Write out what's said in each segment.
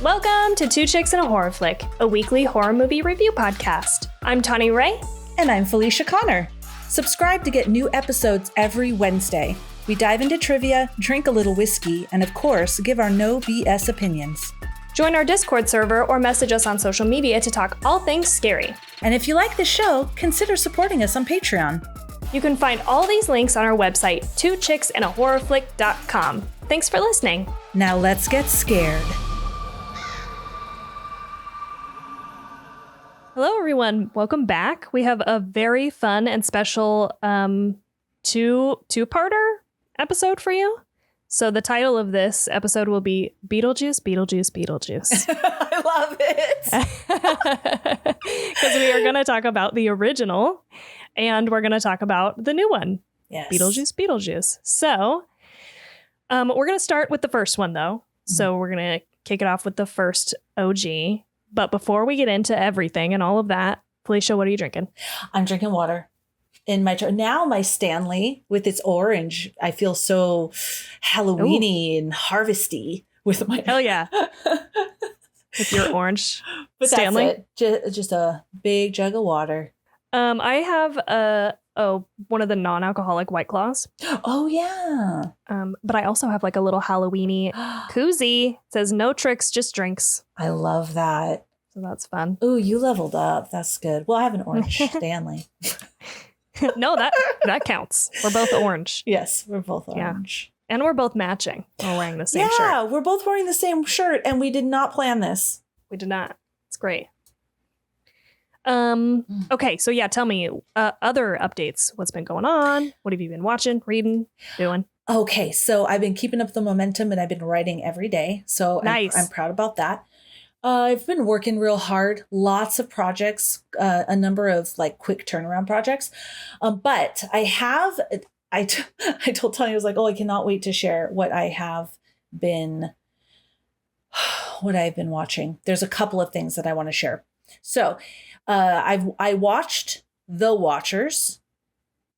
Welcome to Two Chicks and a Horror Flick, a weekly horror movie review podcast. I'm Tawny Ray. And I'm Felicia Connor. Subscribe to get new episodes every Wednesday. We dive into trivia, drink a little whiskey, and of course, give our no BS opinions. Join our Discord server or message us on social media to talk all things scary. And if you like the show, consider supporting us on Patreon. You can find all these links on our website, twochicksandahorrorflick.com. Thanks for listening. Now let's get scared. Hello, everyone. Welcome back. We have a very fun and special two-parter episode for you. So the title of this episode will be Beetlejuice, Beetlejuice, Beetlejuice. I love it. Because we are going to talk about the original and we're going to talk about the new one. Yes. Beetlejuice, Beetlejuice. So we're going to start with the first one, though. So we're going to kick it off with the first OG. But before we get into everything and all of that, Felicia, what are you drinking? I'm drinking water. In my now my Stanley with its orange, I feel so Halloweeny and harvesty with my hell yeah. With your orange but Stanley. That's it. Just a big jug of water. I have one of the non-alcoholic White Claws. Oh yeah. But I also have like a little Halloweeny koozie. It says no tricks, just drinks. I love that. So that's fun. Oh, you leveled up. That's good. Well, I have an orange Stanley. No, that counts. We're both orange. Yes, we're both orange. Yeah. And we're both matching. We're wearing the same shirt. Yeah, we're both wearing the same shirt, and we did not plan this. We did not. It's great. Okay, so yeah, tell me other updates. What's been going on? What have you been watching, reading, doing? Okay, so I've been keeping up the momentum, and I've been writing every day. So nice. I'm proud about that. I've been working real hard, lots of projects, a number of like quick turnaround projects. But I told Tony, I was like, oh, I cannot wait to share what I've been watching. There's a couple of things that I want to share. So I watched The Watchers.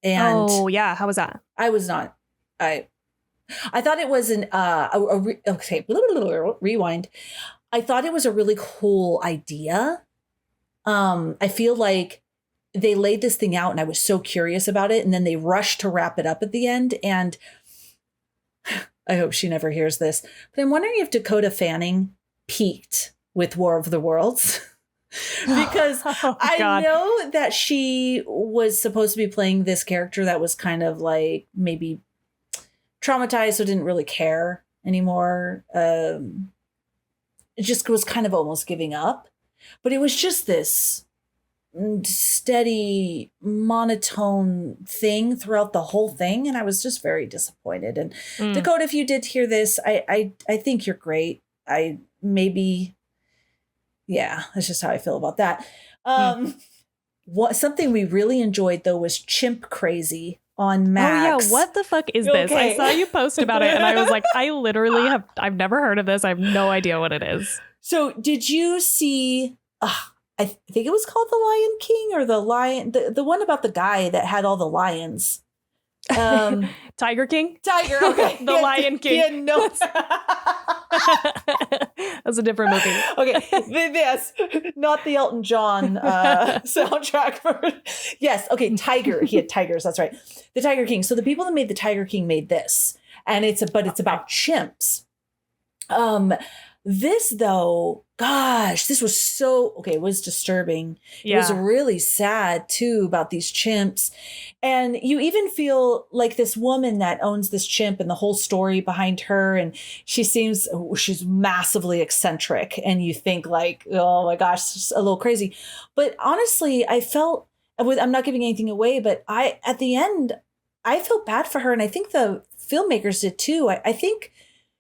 And oh yeah, how was that? I thought it was rewind. I thought it was a really cool idea. I feel like they laid this thing out and I was so curious about it. And then they rushed to wrap it up at the end. And I hope she never hears this, but I'm wondering if Dakota Fanning peaked with War of the Worlds. Because I know that she was supposed to be playing this character that was kind of like maybe traumatized, so didn't really care anymore. It just was kind of almost giving up. But it was just this steady, monotone thing throughout the whole thing. And I was just very disappointed. And Dakota, if you did hear this, I think you're great. That's just how I feel about that. Something we really enjoyed, though, was Chimp Crazy on Max. Oh, yeah. What the fuck is this? Okay. I saw you post about it and I was like, I've never heard of this. I have no idea what it is. So did you see, I think it was called The Lion King or the one about the guy that had all the lions. Tiger King? Tiger, okay. The Lion King. He had no... That's a different movie. Okay, yes, not the Elton John soundtrack. Yes, okay, Tiger. He had tigers. That's right. The Tiger King. So the people that made the Tiger King made this, and it's about chimps. This though, gosh, this was it was disturbing. Yeah. It was really sad too about these chimps. And you even feel like this woman that owns this chimp and the whole story behind her. And she's massively eccentric. And you think like, oh my gosh, it's a little crazy. But honestly, I'm not giving anything away, but at the end, I felt bad for her. And I think the filmmakers did too. I think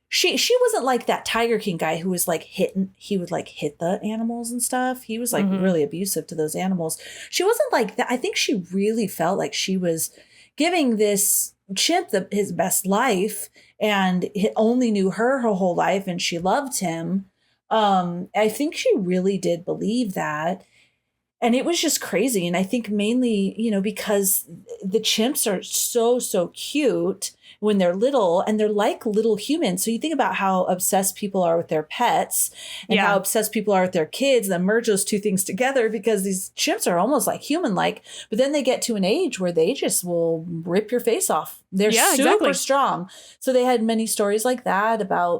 She wasn't like that Tiger King guy who was like he would like hit the animals and stuff. He was like really abusive to those animals. She wasn't like that. I think she really felt like she was giving this chimp his best life and he only knew her whole life and she loved him. I think she really did believe that. And it was just crazy. And I think mainly, because the chimps are so cute when they're little, and they're like little humans. So you think about how obsessed people are with their pets and how obsessed people are with their kids, then merge those two things together, because these chimps are almost like human-like, but then they get to an age where they just will rip your face off. They're super strong. So they had many stories like that about,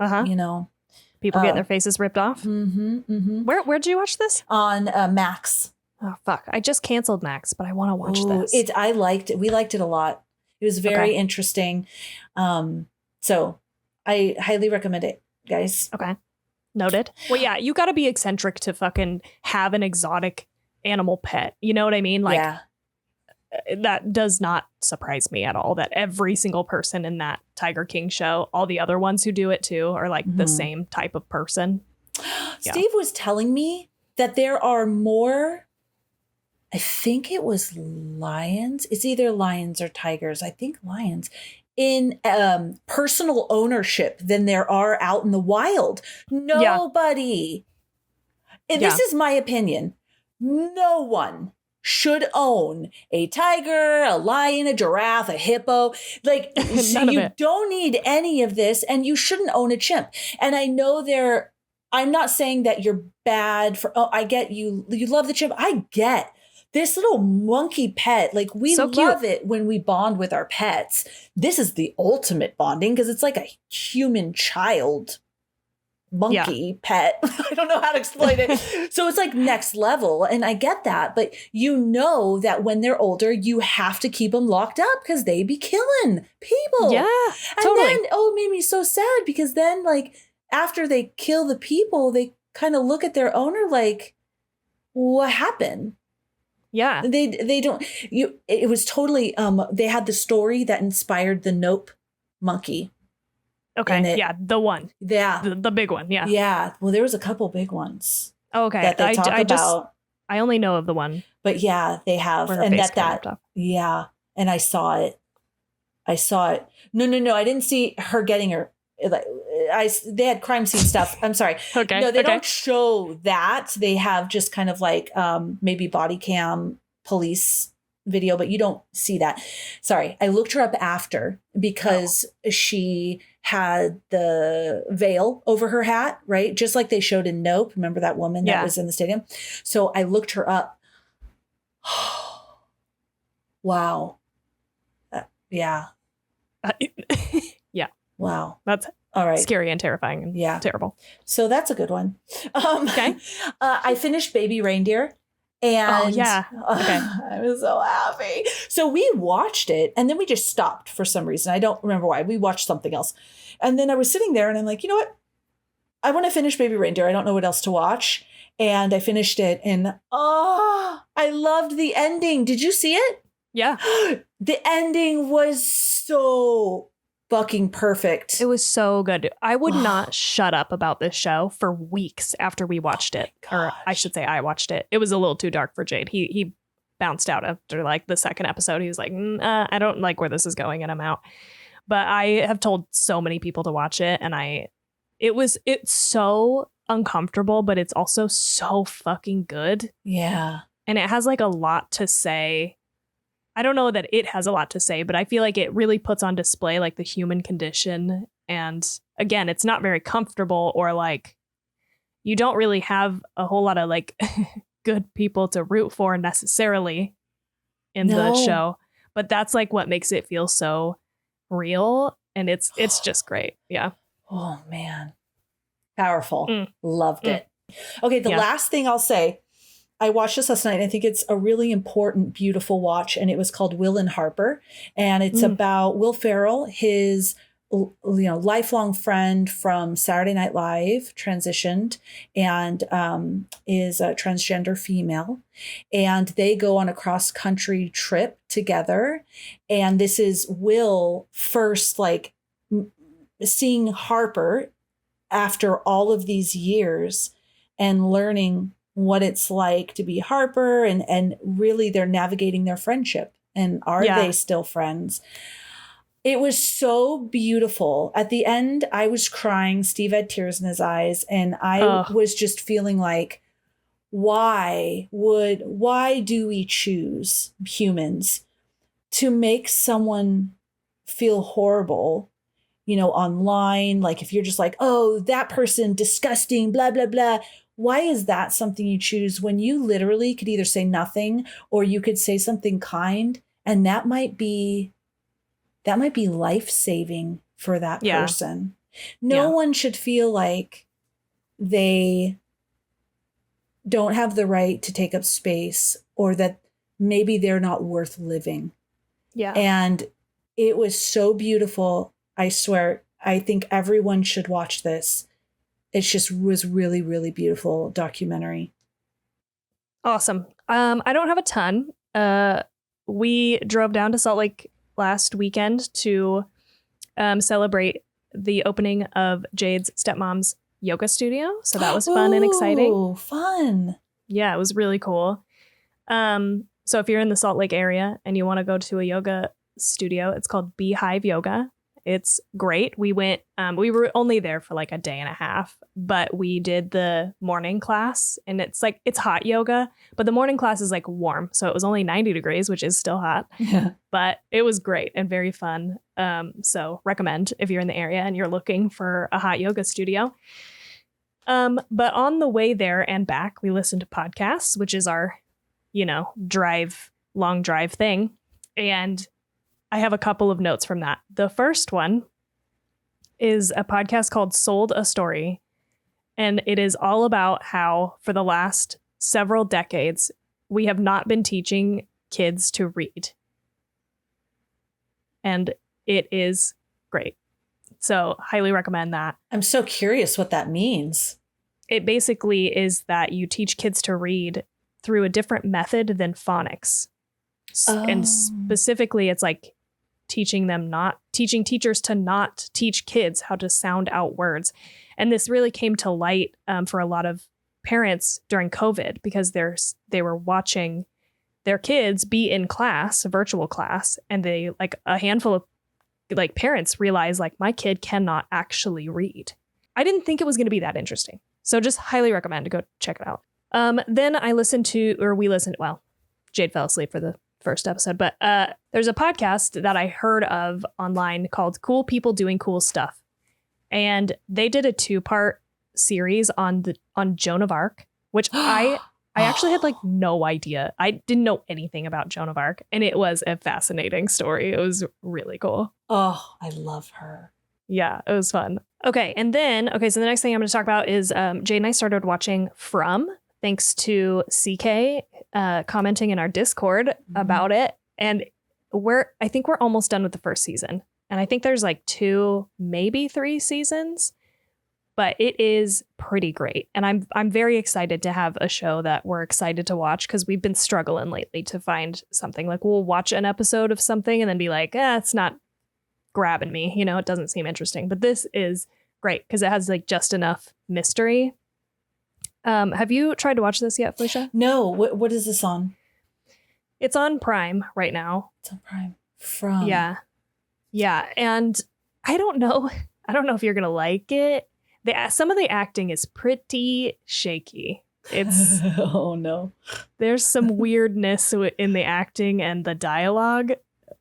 people getting their faces ripped off. Where'd you watch this? On Max. Oh, fuck. I just canceled Max, but I want to watch this. I liked it. We liked it a lot. It was very interesting. So I highly recommend it, guys. Okay. Noted. Well, yeah, you got to be eccentric to fucking have an exotic animal pet. You know what I mean? Like, that does not surprise me at all that every single person in that Tiger King show, all the other ones who do it too, are like the same type of person. Steve was telling me that there are more, I think it was lions. It's either lions or tigers. I think lions in personal ownership than there are out in the wild. Nobody. And this is my opinion. No one should own a tiger, a lion, a giraffe, a hippo. Like, so you don't need any of this, and you shouldn't own a chimp. And I know I'm not saying that you're bad for, I get you love the chimp. I get this little monkey pet. Like, we love it when we bond with our pets. This is the ultimate bonding, because it's like a human child monkey pet. I don't know how to explain it. So it's like next level. And I get that. But that when they're older, you have to keep them locked up, because they be killing people. Yeah, and then, it made me so sad, because then, like, after they kill the people, they kind of look at their owner like, what happened? Yeah. They don't, it was totally, they had the story that inspired the Nope monkey. Okay. Yeah. The one. Yeah. The big one. Yeah. Yeah. Well, there was a couple big ones. Oh, okay. That they talk about. I only know of the one. But yeah, they have. And yeah. And I saw it. No. I didn't see her getting her. They had crime scene stuff. I'm sorry. Okay. No, they don't show that. They have just kind of like maybe body cam police video, but you don't see that. Sorry. I looked her up after, because she had the veil over her hat, right? Just like they showed in Nope. Remember that woman that was in the stadium? So I looked her up. Wow. Yeah. Yeah. Wow. That's all right. Scary and terrifying and terrible. So that's a good one. Okay. I finished Baby Reindeer. And I was so happy. So we watched it, and then we just stopped for some reason. I don't remember why. We watched something else. And then I was sitting there, and I'm like, you know what? I want to finish Baby Reindeer. I don't know what else to watch. And I finished it, and I loved the ending. Did you see it? Yeah. The ending was so fucking perfect. It was so good. I would not shut up about this show for weeks after we watched it. Or I should say I watched it. It was a little too dark for Jade. He bounced out after like the second episode. He was like, I don't like where this is going, and I'm out. But I have told so many people to watch it, and it's so uncomfortable, but it's also so fucking good. Yeah. And it has like a lot to say. I don't know that it has a lot to say, but I feel like it really puts on display like the human condition. And again, it's not very comfortable, or like you don't really have a whole lot of like good people to root for necessarily in the show. But that's like what makes it feel so real. And it's just great. Yeah. Oh, man. Powerful. Loved it. Okay. The last thing I'll say, I watched this last night. I think it's a really important, beautiful watch. And it was called Will and Harper. And it's about Will Ferrell, his lifelong friend from Saturday Night Live, transitioned and is a transgender female. And they go on a cross-country trip together. And this is Will first, like, seeing Harper after all of these years and learning what it's like to be Harper, and really they're navigating their friendship. And are they still friends? It was so beautiful. At the end, I was crying. Steve had tears in his eyes, and I was just feeling like, why do we choose, humans, to make someone feel horrible, online? Like if you're just like, oh, that person, disgusting, blah, blah, blah. Why is that something you choose when you literally could either say nothing or you could say something kind? And that might be life-saving for that person. No one should feel like they don't have the right to take up space, or that maybe they're not worth living. Yeah. And it was so beautiful. I swear, I think everyone should watch this. It just was really, really beautiful documentary. Awesome. I don't have a ton. We drove down to Salt Lake last weekend to celebrate the opening of Jade's stepmom's yoga studio. So that was fun and exciting. Oh, fun. Yeah, it was really cool. So if you're in the Salt Lake area and you want to go to a yoga studio, it's called Beehive Yoga. It's great. We went, we were only there for like a day and a half, but we did the morning class, and it's hot yoga, but the morning class is like warm. So it was only 90 degrees, which is still hot, but it was great and very fun. So recommend if you're in the area and you're looking for a hot yoga studio. But on the way there and back, we listened to podcasts, which is our, long drive thing. And I have a couple of notes from that. The first one is a podcast called Sold a Story. And it is all about how for the last several decades, we have not been teaching kids to read. And it is great. So highly recommend that. I'm so curious what that means. It basically is that you teach kids to read through a different method than phonics. And specifically, it's like teaching teachers to not teach kids how to sound out words. And this really came to light for a lot of parents during COVID, because they were watching their kids be in class, a virtual class, and they, like, a handful of like parents realized, like, my kid cannot actually read. I didn't think it was going to be that interesting. So just highly recommend to go check it out. Then Jade fell asleep for the first episode, but there's a podcast that I heard of online called Cool People Doing Cool Stuff. And they did a 2-part series on Joan of Arc, which I actually had like no idea. I didn't know anything about Joan of Arc, and it was a fascinating story. It was really cool. Oh, I love her. Yeah, it was fun. So the next thing I'm going to talk about is Jade and I started watching From, thanks to CK commenting in our Discord about it. And I think we're almost done with the first season. And I think there's like 2, maybe 3 seasons, but it is pretty great. And I'm very excited to have a show that we're excited to watch, because we've been struggling lately to find something. Like, we'll watch an episode of something and then be like, it's not grabbing me. It doesn't seem interesting. But this is great because it has like just enough mystery. Have you tried to watch this yet, Felicia? No. What is this on? It's on Prime right now. It's on Prime. From. Yeah. Yeah. And I don't know if you're going to like it. Some of the acting is pretty shaky. It's oh no. There's some weirdness in the acting and the dialogue,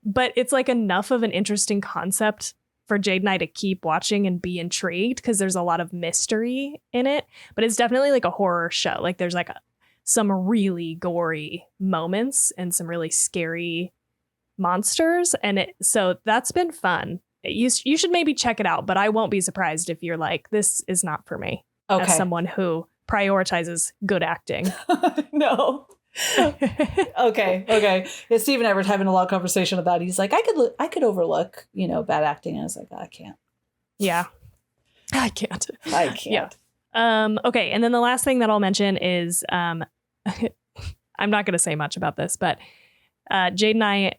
but it's like enough of an interesting concept for Jade and I to keep watching and be intrigued, because there's a lot of mystery in it. But it's definitely like a horror show. Like, there's like some really gory moments and some really scary monsters, and so that's been fun. You should maybe check it out, but I won't be surprised if you're like, this is not for me. Okay. As someone who prioritizes good acting. No. Okay. Yeah, Steve and I were having a long conversation about it. He's like, I could overlook, bad acting. And I was like, I can't. Yeah. I can't. Yeah. Okay. And then the last thing that I'll mention is, I'm not going to say much about this, but Jade and I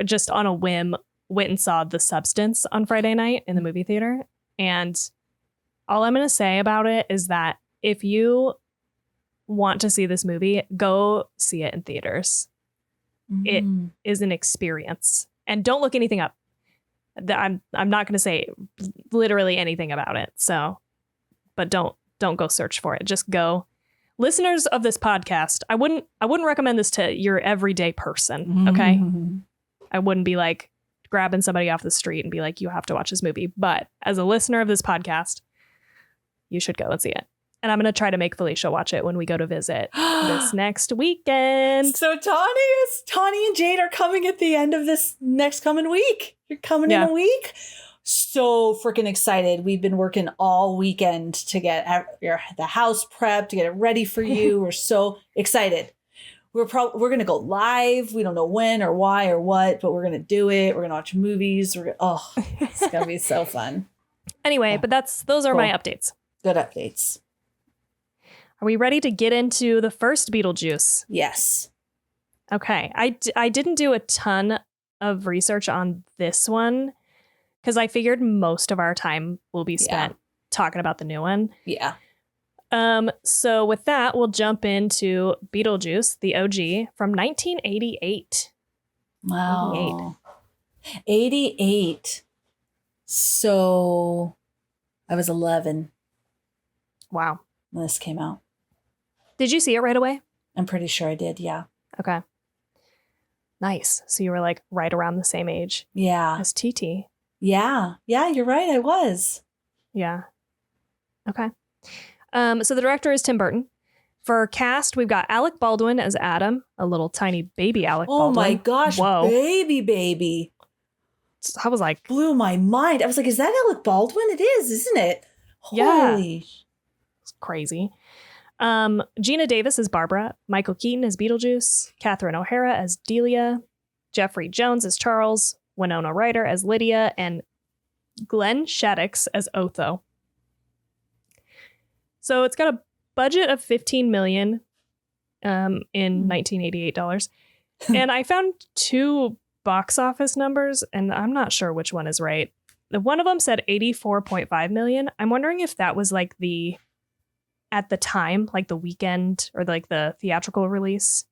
just on a whim went and saw The Substance on Friday night in the movie theater. And all I'm going to say about it is that if you want to see this movie, go see it in theaters. It is an experience. And don't look anything up. I'm not going to say literally anything about it. So, but don't go search for it. Just go listeners of this podcast, I wouldn't recommend this to your everyday person. Okay. I wouldn't be like grabbing somebody off the street and be like, you have to watch this movie. But as a listener of this podcast, you should go and see it. And I'm going to try to make Felicia watch it when we go to visit this next weekend. So Tawny and Jade are coming at the end of this next coming week. You're coming in a week. So freaking excited. We've been working all weekend to get the house prepped, to get it ready for you. We're so excited. We're going to go live. We don't know when or why or what, but we're going to do it. We're going to watch movies. It's going to be so fun. Anyway, but those are my updates. Good updates. Are we ready to get into the first Beetlejuice? Yes. Okay. I didn't do a ton of research on this one because I figured most of our time will be spent talking about the new one. Yeah. So with that, we'll jump into Beetlejuice, the OG from 1988. Wow. 88. So I was 11. Wow. When this came out. Did you see it right away? I'm pretty sure I did. Yeah. Okay. Nice. So you were like right around the same age. Yeah. As Teetee. Yeah. Yeah, you're right. I was. Yeah. Okay. So the director is Tim Burton. For cast, we've got Alec Baldwin as Adam, a little tiny baby Alec Baldwin. Oh my gosh. Whoa. Baby. I was like, blew my mind. I was like, is that Alec Baldwin? It is, isn't it? Holy. It's crazy. Gina Davis as Barbara, Michael Keaton as Beetlejuice, Catherine O'Hara as Delia, Jeffrey Jones as Charles, Winona Ryder as Lydia, and Glenn Shaddix as Otho. So it's got a budget of $15 million in 1988 dollars. And I found two box office numbers, and I'm not sure which one is right. One of them said 84.5 million. I'm wondering if that was like at the time, like the weekend or like the theatrical release.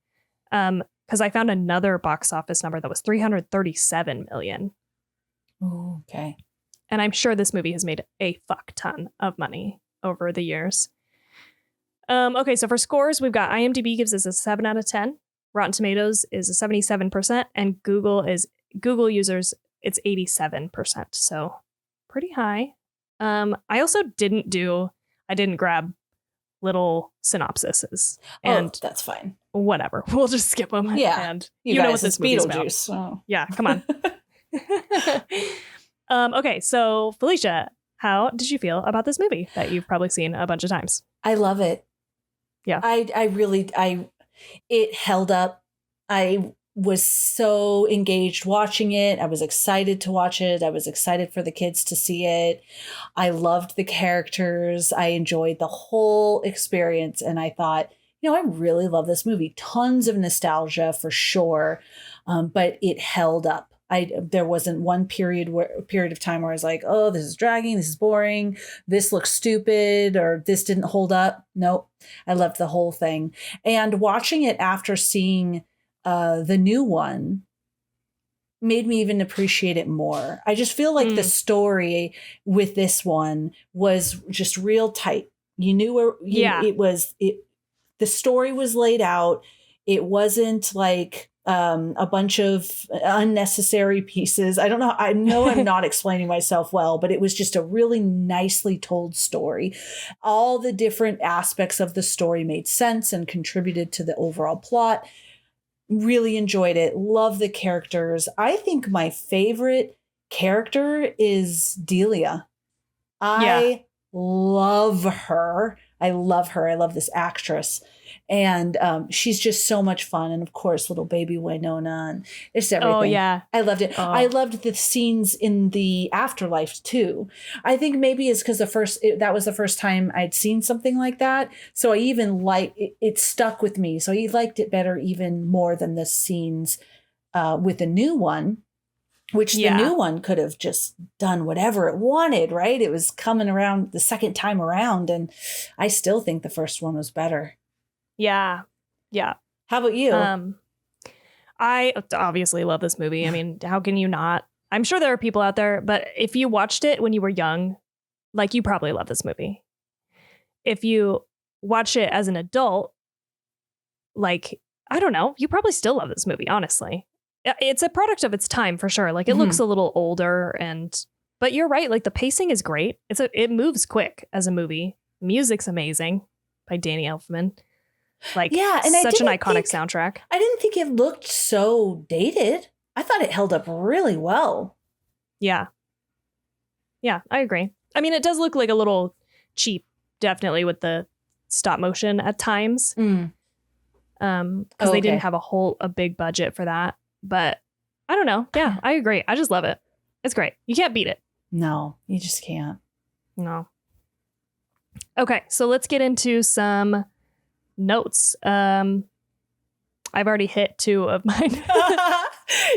Because I found another box office number that was 337 million. Oh, okay. And I'm sure this movie has made a fuck ton of money over the years. Okay, so for scores, we've got IMDb gives us a 7 out of 10. Rotten Tomatoes is a 77%, and Google users, it's 87%. So pretty high. I also didn't grab little synopsises. And that's fine. Whatever. We'll just skip them. Yeah. And you know guys, what this it's movie's Beetlejuice. about. So. Yeah, come on. Okay, so Felicia, how did you feel about this movie that you've probably seen a bunch of times? I love it. Yeah. It held up. I was so engaged watching it. I was excited to watch it. I was excited for the kids to see it. I loved the characters. I enjoyed the whole experience. And I thought, I really love this movie. Tons of nostalgia for sure. But it held up. There wasn't one period of time where I was like, oh, this is dragging, this is boring, this looks stupid, or this didn't hold up. Nope. I loved the whole thing. And watching it after seeing the new one made me even appreciate it more. I just feel like the story with this one was just real tight. You knew where the story was laid out. It wasn't like a bunch of unnecessary pieces. I don't know. I know I'm not explaining myself well, but it was just a really nicely told story. All the different aspects of the story made sense and contributed to the overall plot. Really enjoyed it. Love the characters. I think my favorite character is Delia. I love her. I love this actress. And she's just so much fun. And of course, little baby Winona, and it's everything. Oh, yeah. I loved it. Oh. I loved the scenes in the afterlife too. I think maybe it's because that was the first time I'd seen something like that. So I even it stuck with me. So I liked it better even more than the scenes with the new one, which the new one could have just done whatever it wanted, right? It was coming around the second time around. And I still think the first one was better. Yeah. Yeah. How about you? I obviously love this movie. I mean, how can you not? I'm sure there are people out there, but if you watched it when you were young, like, you probably love this movie. If you watch it as an adult, like, I don't know, you probably still love this movie, honestly. It's a product of its time for sure. Like, it looks a little older, but you're right. Like, the pacing is great. It moves quick as a movie. Music's amazing by Danny Elfman. Like, yeah, and such an iconic soundtrack. I didn't think it looked so dated. I thought it held up really well. Yeah. Yeah, I agree. I mean, it does look like a little cheap, definitely, with the stop motion at times. Because they didn't have a big budget for that. But I don't know. Yeah, I agree. I just love it. It's great. You can't beat it. No, you just can't. No. Okay, so let's get into some notes. I've already hit 2 of mine.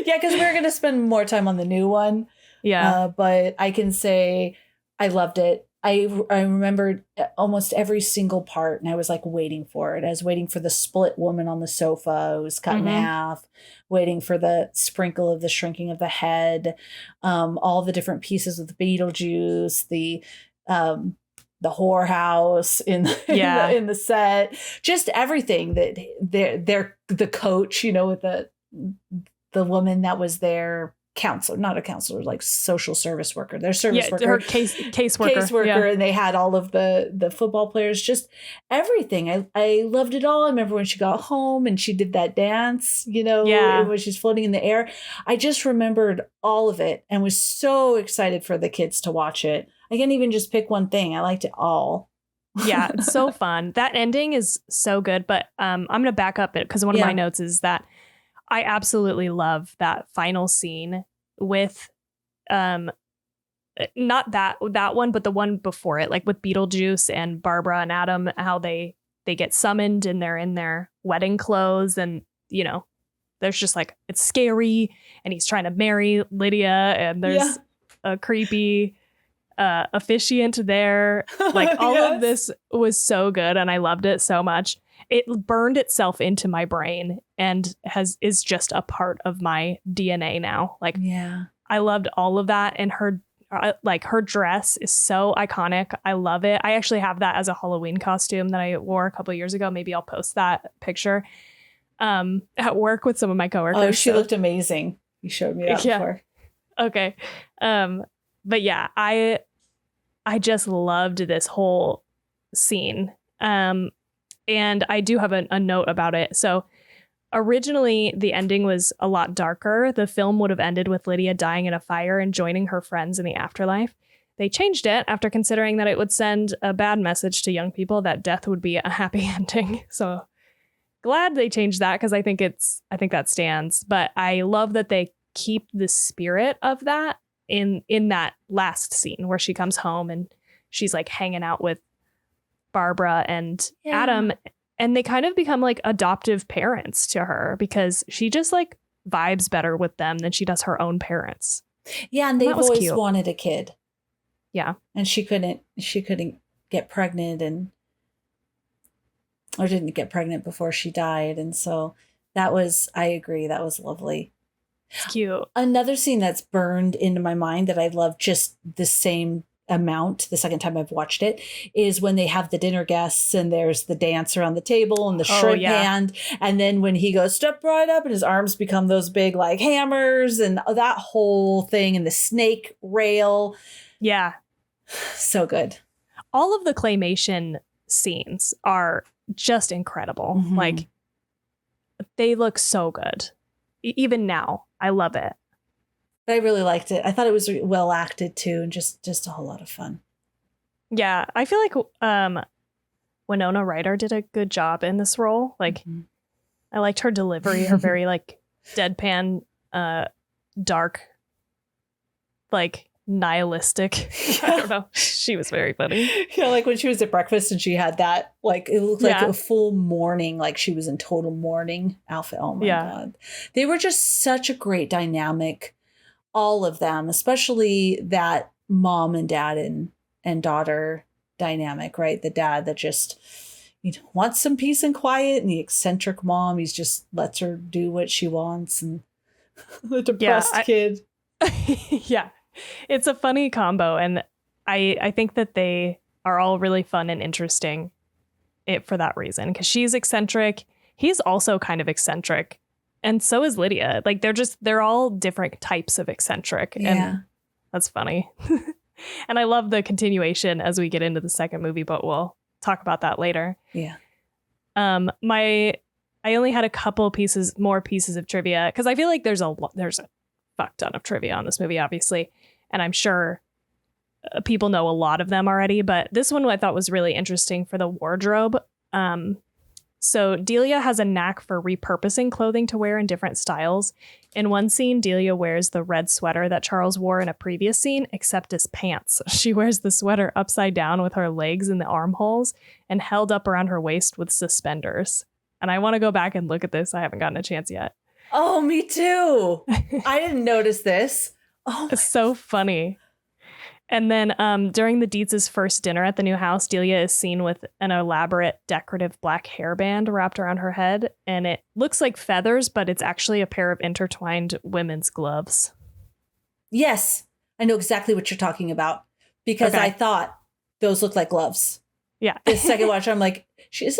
Yeah, because we're going to spend more time on the new one. Yeah. But I can say I loved it. I remembered almost every single part, and I was like waiting for it. I was waiting for the split woman on the sofa who was cut in half, waiting for the sprinkle of the shrinking of the head, all the different pieces of the Beetlejuice, the whorehouse in the set, just everything that they're the coach, with the woman that was their counselor, not a counselor, like social service worker, their service worker, her caseworker, and they had all of the football players, just everything. I loved it all. I remember when she got home and she did that dance, when she's floating in the air. I just remembered all of it and was so excited for the kids to watch it. I can't even just pick one thing. I liked it all. Yeah, it's so fun. That ending is so good. But I'm going to back up it because one of my notes is that I absolutely love that final scene with not that one, but the one before it, like with Beetlejuice and Barbara and Adam, how they get summoned and they're in their wedding clothes, and there's just like, it's scary, and he's trying to marry Lydia, and there's a creepy officiant there. Like, all of this was so good, and I loved it so much. It burned itself into my brain and is just a part of my DNA now. Like, I loved all of that, and her dress is so iconic. I love it. I actually have that as a Halloween costume that I wore a couple of years ago. Maybe I'll post that picture at work with some of my coworkers. Oh, she looked amazing. You showed me that before. Okay. But yeah, I just loved this whole scene. And I do have a note about it. So originally, the ending was a lot darker. The film would have ended with Lydia dying in a fire and joining her friends in the afterlife. They changed it after considering that it would send a bad message to young people that death would be a happy ending. So glad they changed that, because I think that stands. But I love that they keep the spirit of that in that last scene where she comes home and she's like hanging out with Barbara and Adam, and they kind of become like adoptive parents to her, because she just like vibes better with them than she does her own parents. Yeah, and they've always wanted a kid. Yeah. And she couldn't get pregnant or didn't get pregnant before she died. And so I agree, that was lovely. It's cute. Another scene that's burned into my mind that I love just the same amount the second time I've watched it is when they have the dinner guests and there's the dance around the table and the shrimp hand, and then when he goes step right up and his arms become those big like hammers and that whole thing, and the snake rail. Yeah, so good. All of the claymation scenes are just incredible. Like, they look so good. Even now, I love it. But I really liked it. I thought it was well acted too, and just a whole lot of fun. Yeah, I feel like Winona Ryder did a good job in this role. Like, I liked her delivery, her very like deadpan, dark, like nihilistic. I don't know. She was very funny. Yeah, like when she was at breakfast and she had that, like, it looked like a full mourning, like she was in total mourning outfit. Oh my God. They were just such a great dynamic. All of them, especially that mom and dad and daughter dynamic, right? The dad that just wants some peace and quiet, and the eccentric mom, he's just lets her do what she wants, and the depressed kid. Yeah, it's a funny combo, and I think that they are all really fun and interesting it for that reason, because she's eccentric. He's also kind of eccentric. And so is Lydia. Like they're all different types of eccentric. Yeah. And that's funny. And I love the continuation as we get into the second movie, but we'll talk about that later. Yeah. I only had a couple more pieces of trivia, because I feel like there's a fuck ton of trivia on this movie, obviously. And I'm sure people know a lot of them already, but this one I thought was really interesting for the wardrobe. So Delia has a knack for repurposing clothing to wear in different styles. In one scene, Delia wears the red sweater that Charles wore in a previous scene, except as pants. She wears the sweater upside down with her legs in the armholes and held up around her waist with suspenders. And I want to go back and look at this. I haven't gotten a chance yet. Oh, me too. I didn't notice this. Oh, it's so funny. And then during the Dietz's first dinner at the new house, Delia is seen with an elaborate decorative black hairband wrapped around her head. And it looks like feathers, but it's actually a pair of intertwined women's gloves. Yes, I know exactly what you're talking about, because I thought those looked like gloves. Yeah. The second watch, I'm like, she has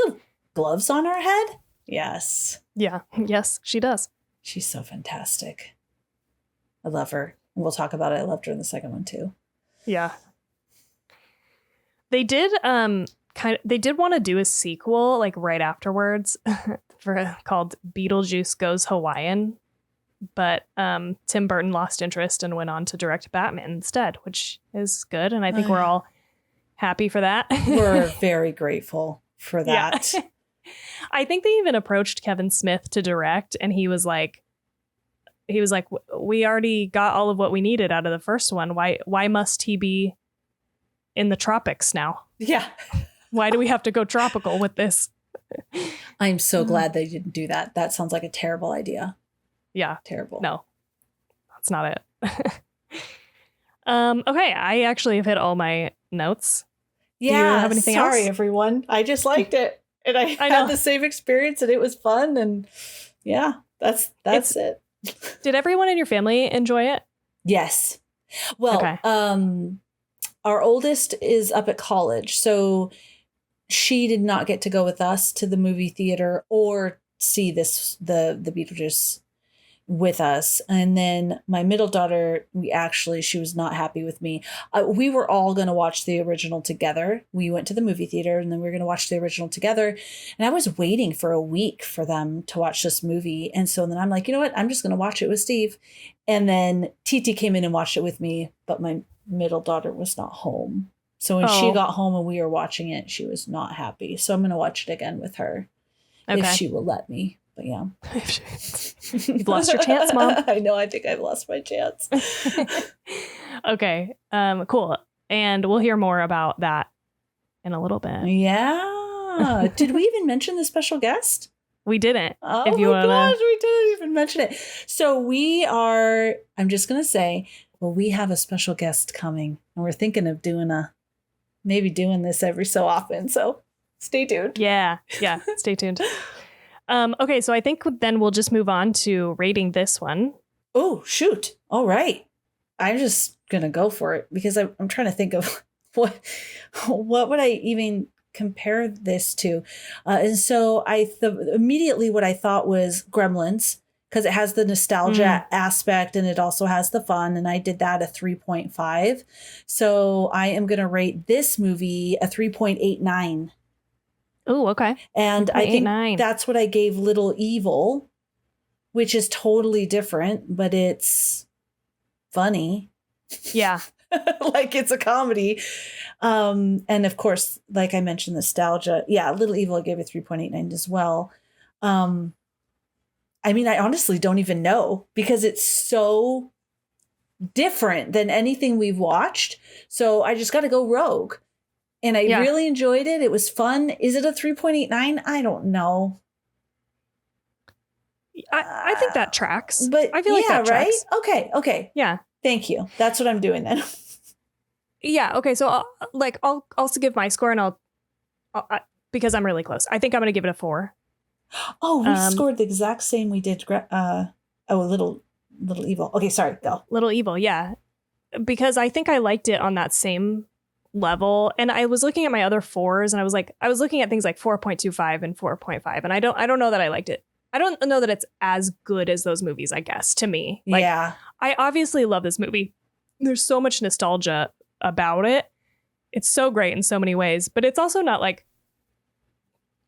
gloves on her head? Yes. Yeah. Yes, she does. She's so fantastic. I love her. And we'll talk about it. I loved her in the second one too. Yeah. They did they did want to do a sequel like right afterwards called Beetlejuice Goes Hawaiian, but Tim Burton lost interest and went on to direct Batman instead, which is good, and I think we're all happy for that. We're very grateful for that. Yeah. I think they even approached Kevin Smith to direct, and he was like, we already got all of what we needed out of the first one. Why must he be in the tropics now? Yeah. Why do we have to go tropical with this? I'm so glad they didn't do that. That sounds like a terrible idea. Yeah. Terrible. No, that's not it. Okay. I actually have hit all my notes. Yeah. Do you have anything sorry, else? everyone. I just liked it. And I had the same experience, and it was fun. And yeah, that's it. Did everyone in your family enjoy it? Yes. Well, our oldest is up at college, so she did not get to go with us to the movie theater or see the Beetlejuice with us. And then my middle daughter, she was not happy with me. We were all going to watch the original together. We went to the movie theater, and then we were going to watch the original together. And I was waiting for a week for them to watch this movie. And so then I'm like, you know what? I'm just going to watch it with Steve. And then Teetee came in and watched it with me, but my middle daughter was not home. So when she got home and we were watching it, she was not happy. So I'm going to watch it again with her if she will let me. But yeah. You've lost your chance, Mom. I know. I think I've lost my chance. Okay. Cool. And we'll hear more about that in a little bit. Yeah. Did we even mention the special guest? We didn't. Oh my gosh, we didn't even mention it. So I'm just going to say, we have a special guest coming, and we're thinking of doing this every so often. So stay tuned. Yeah. Yeah. Stay tuned. Okay, so I think then we'll just move on to rating this one. Oh, shoot. All right. I'm just going to go for it, because I'm trying to think of what would I even compare this to. And so immediately what I thought was Gremlins, because it has the nostalgia aspect and it also has the fun. And I did that a 3.5. So I am going to rate this movie a 3.89. Oh, okay. And I think that's what I gave Little Evil, which is totally different, but it's funny. Yeah. Like it's a comedy. And of course, like I mentioned, nostalgia. Yeah, Little Evil I gave a 3.89 as well. I mean, I honestly don't even know, because it's so different than anything we've watched. So I just got to go rogue. And I really enjoyed it. It was fun. Is it a 3.89? I don't know. I think that tracks. But I feel like that tracks. Right? Okay. Yeah. Thank you. That's what I'm doing then. Yeah. Okay. So I'll also give my score, and I'll because I'm really close. I think I'm going to give it a 4. Oh, we scored the exact same we did. Little Evil. Okay. Sorry. Go. Little Evil. Yeah. Because I think I liked it on that same level. And I was looking at my other 4s and I was looking at things like 4.25 and 4.5. And I don't know that I liked it. I don't know that it's as good as those movies, I guess, to me. Like, yeah. I obviously love this movie. There's so much nostalgia about it. It's so great in so many ways, but it's also not like,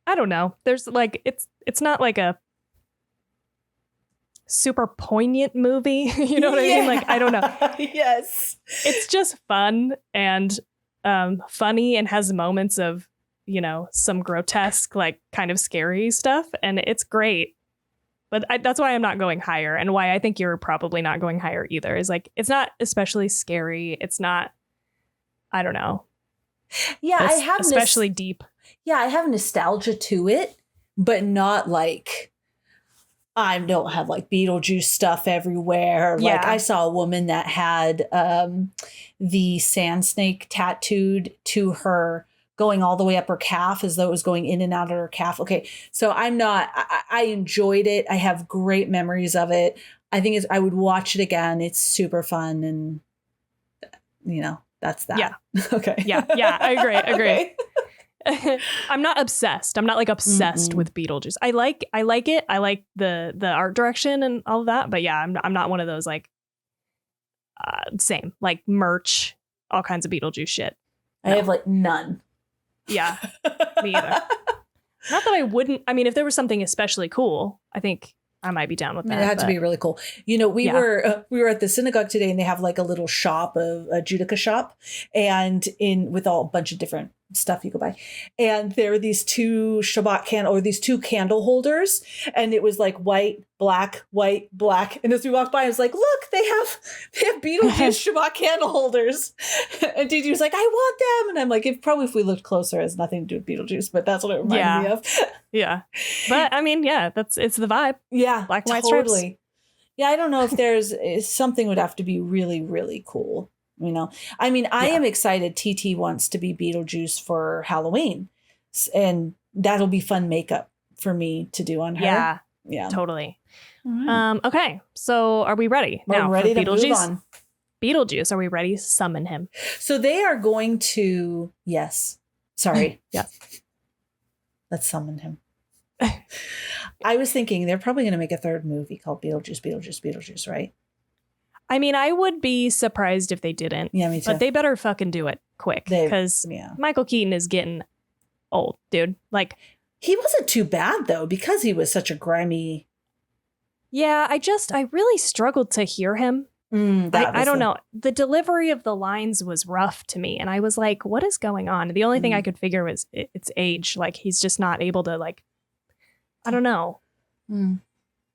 I don't know. There's like, it's not like a super poignant movie. You know what I mean? Like, I don't know. Yes. It's just fun and funny and has moments of, you know, some grotesque, like kind of scary stuff. And it's great. But that's why I'm not going higher, and why I think you're probably not going higher either, is like, it's not especially scary. It's not, I don't know. Yeah, I have especially deep. Yeah, I have nostalgia to it, but not like, I don't have like Beetlejuice stuff everywhere. Yeah. Like I saw a woman that had the sand snake tattooed to her, going all the way up her calf as though it was going in and out of her calf. Okay, so I enjoyed it. I have great memories of it. I think I would watch it again. It's super fun, and you know, that's that. Yeah. Okay. Yeah, I agree. Okay. I'm not obsessed. I'm not like obsessed with Beetlejuice. I like it. I like the art direction and all of that. But yeah, I'm not one of those like same like merch, all kinds of Beetlejuice shit. No. I have like none. Yeah, me either. Not that I wouldn't. I mean, if there was something especially cool, I think I might be down with that. It had to be really cool. You know, we were at the synagogue today, and they have like a little shop, a Judica shop, and with a bunch of different stuff you could buy. And there were these two these two candle holders, and it was like white, black. And as we walked by, I was like, look, they have Beetlejuice Shabbat candle holders. And Teetee was like, I want them. And I'm like, if we looked closer, it has nothing to do with Beetlejuice, but that's what it reminded me of. Yeah. But I mean, yeah, it's the vibe. Yeah. Black and white totally. strips. Yeah. I don't know if something would have to be really, really cool. You know, I mean, I am excited. Teetee wants to be Beetlejuice for Halloween, and that'll be fun makeup for me to do on her. Yeah, totally. Right. Okay, so are we ready? We're ready to move on. Beetlejuice, are we ready to summon him? So they are going to, yes. Sorry. Yes. Let's summon him. I was thinking they're probably going to make a third movie called Beetlejuice, right? I mean, I would be surprised if they didn't. Yeah, me too. But they better fucking do it quick, because Michael Keaton is getting old, dude. Like, he wasn't too bad though, because he was such a grimy. Yeah, I really struggled to hear him. I don't know. The delivery of the lines was rough to me, and I was like, what is going on? The only thing I could figure was it's age. Like, he's just not able to, like, I don't know.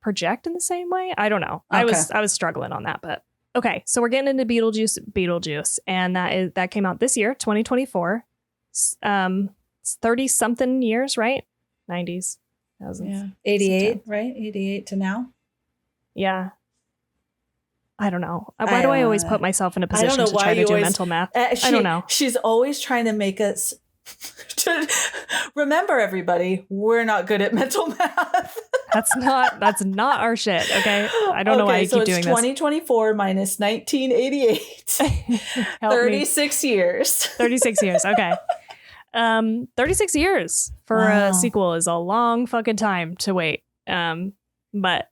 Project in the same way. I don't know. Okay. I was struggling on that, but okay. So we're getting into Beetlejuice, and that came out this year, 2024. It's 30 something years, right? 90s, thousands. Yeah, 88, right? 88 to now. Yeah. I don't know. Why do I always put myself in a position to try to do mental math? I don't know. She's always trying to make us remember, everybody, we're not good at mental math. That's not our shit. Okay. I don't know why you keep doing this. 2024 minus 1988. 36 years. 36 years. Okay. 36 years for a sequel is a long fucking time to wait. But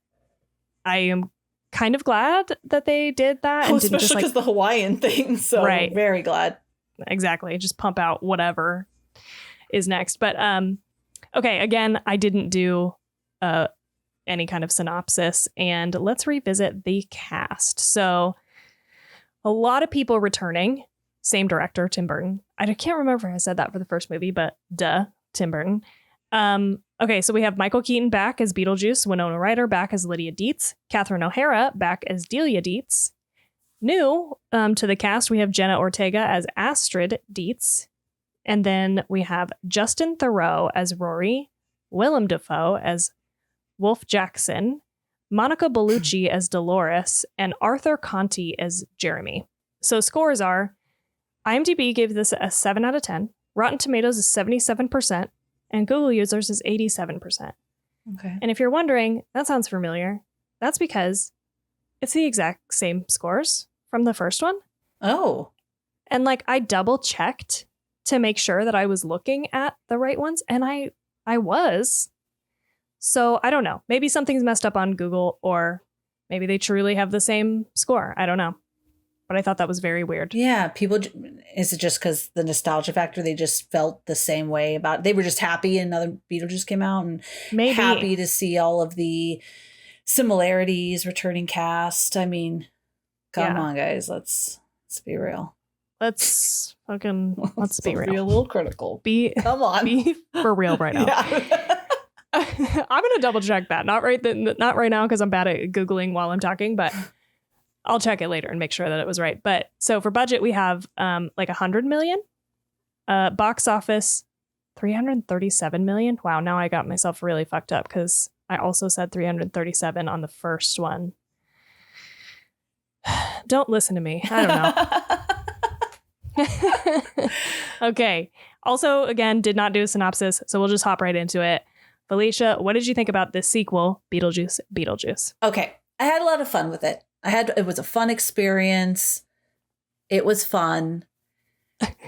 I am kind of glad that they did that. And especially just because the Hawaiian thing. So right. I'm very glad. Exactly. Just pump out whatever is next. But okay, again, I didn't do any kind of synopsis, and let's revisit the cast. So a lot of people returning, same director, Tim Burton. I can't remember if I said that for the first movie, but Tim Burton. Okay, so we have Michael Keaton back as Beetlejuice, Winona Ryder back as Lydia Dietz, Catherine O'Hara back as Delia Dietz. New to the cast, we have Jenna Ortega as Astrid Dietz. And then we have Justin Theroux as Rory, Willem Dafoe as Wolf Jackson, Monica Bellucci as Dolores, and Arthur Conti as Jeremy. So scores are, IMDb gave this a 7 out of 10, Rotten Tomatoes is 77%, and Google users is 87%. Okay. And if you're wondering, that sounds familiar, that's because it's the exact same scores from the first one. Oh. And like I double checked to make sure that I was looking at the right ones. And I was. So I don't know. Maybe something's messed up on Google, or maybe they truly have the same score. I don't know. But I thought that was very weird. Yeah, is it just because the nostalgia factor? They just felt the same way about it. They were just happy another Beetlejuice came out and Maybe. happy to see all of the similarities, returning cast. I mean, come on, guys, let's be real. Let's be real. Be a little critical. Come on. Be for real right now. Yeah. I'm gonna double check that. Not right now because I'm bad at Googling while I'm talking, but I'll check it later and make sure that it was right. But so for budget, we have like 100 million. Box office, 337 million. Wow, now I got myself really fucked up because I also said 337 on the first one. Don't listen to me. I don't know. Okay. Also, again, did not do a synopsis, so we'll just hop right into it. Felicia, what did you think about this sequel, Beetlejuice Beetlejuice? Okay. I had a lot of fun with it. It was a fun experience. It was fun.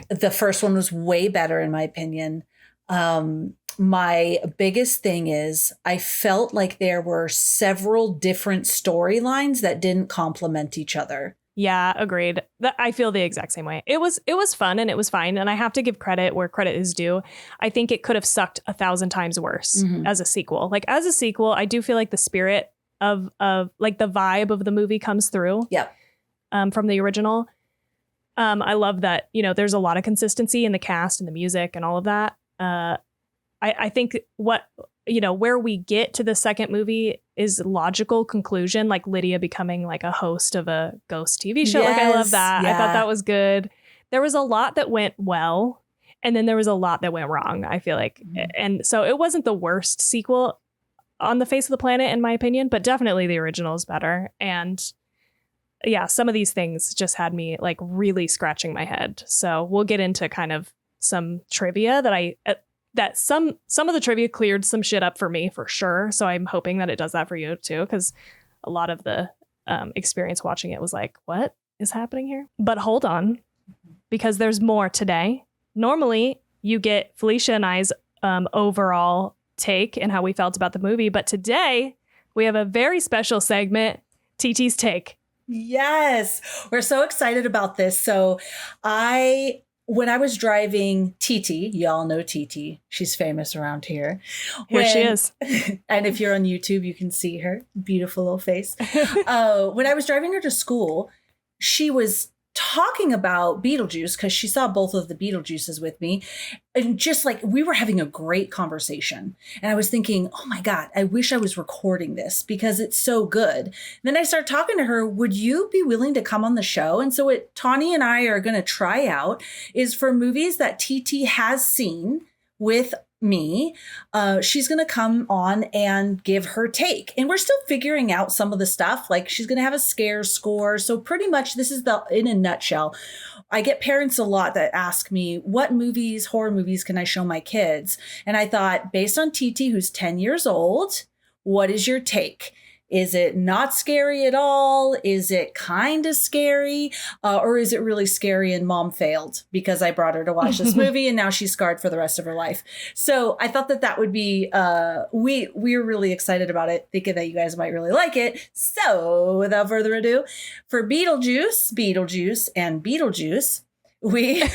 The first one was way better, in my opinion. My biggest thing is I felt like there were several different storylines that didn't complement each other. Yeah, agreed. I feel the exact same way. It was fun and it was fine. And I have to give credit where credit is due. I think it could have sucked 1,000 times worse as a sequel. Like as a sequel, I do feel like the spirit of like the vibe of the movie comes through. Yeah. From the original. I love that, there's a lot of consistency in the cast and the music and all of that. I think where we get to the second movie is logical conclusion, like Lydia becoming like a host of a ghost TV show. Yes, like I love that. Yeah. I thought that was good. There was a lot that went well, and then there was a lot that went wrong, I feel like. And so it wasn't the worst sequel on the face of the planet, in my opinion, but definitely the original is better. And yeah, some of these things just had me like really scratching my head. So we'll get into kind of some trivia that some of the trivia cleared some shit up for me for sure. So I'm hoping that it does that for you too, because a lot of the experience watching it was like, what is happening here? But hold on, because there's more today. Normally you get Felicia and I's overall take and how we felt about the movie. But today we have a very special segment, Teetee's Take. Yes, we're so excited about this. So when I was driving Teetee, y'all know Teetee. She's famous around here. Here she is. And if you're on YouTube, you can see her beautiful little face. When I was driving her to school, she was talking about Beetlejuice because she saw both of the Beetlejuices with me. And just like we were having a great conversation. And I was thinking, oh my God, I wish I was recording this because it's so good. And then I started talking to her, would you be willing to come on the show? And so what Tawny and I are going to try out is for movies that Teetee has seen with me, she's going to come on and give her take. And we're still figuring out some of the stuff. Like she's going to have a scare score. So pretty much this is in a nutshell. I get parents a lot that ask me, what movies, horror movies can I show my kids? And I thought, based on Teetee, who's 10 years old, what is your take? Is it not scary at all? Is it kind of scary? Or is it really scary and mom failed because I brought her to watch this movie and now she's scarred for the rest of her life? So I thought that would be, we're really excited about it, thinking that you guys might really like it. So without further ado, for Beetlejuice, and Beetlejuice, we have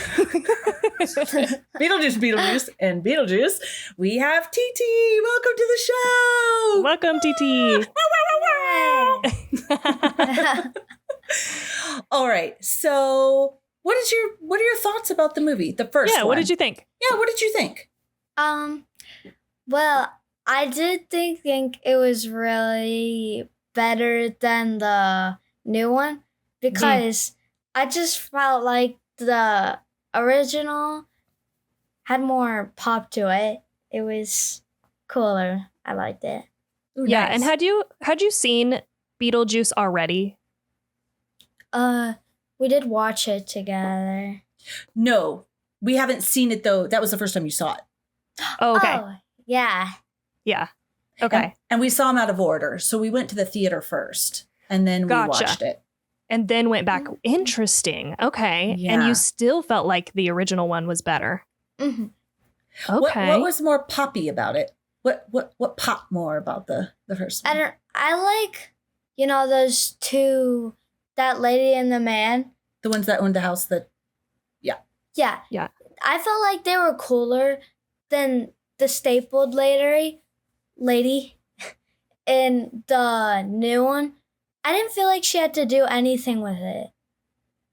Teetee. Welcome to the show. Welcome, Teetee. All right. So what are your thoughts about the movie? The first one. What did you think? Yeah, what did you think? Well, I did think it was really better than the new one because I just felt like the original had more pop to it. It was cooler. I liked it. Ooh, yeah, nice. And had you seen Beetlejuice already? We did watch it together. No, we haven't seen it though. That was the first time you saw it. Oh, okay. Oh, yeah. Yeah. Okay. And we saw them out of order. So we went to the theater first and then we watched it. and then went back. Interesting. Okay. Yeah. And you still felt like the original one was better. Mm-hmm. Okay. What was more poppy about it? What popped more about the first one? I like, those two, that lady and the man. The ones that owned the house that, Yeah. Yeah. I felt like they were cooler than the stapled lady in the new one. I didn't feel like she had to do anything with it.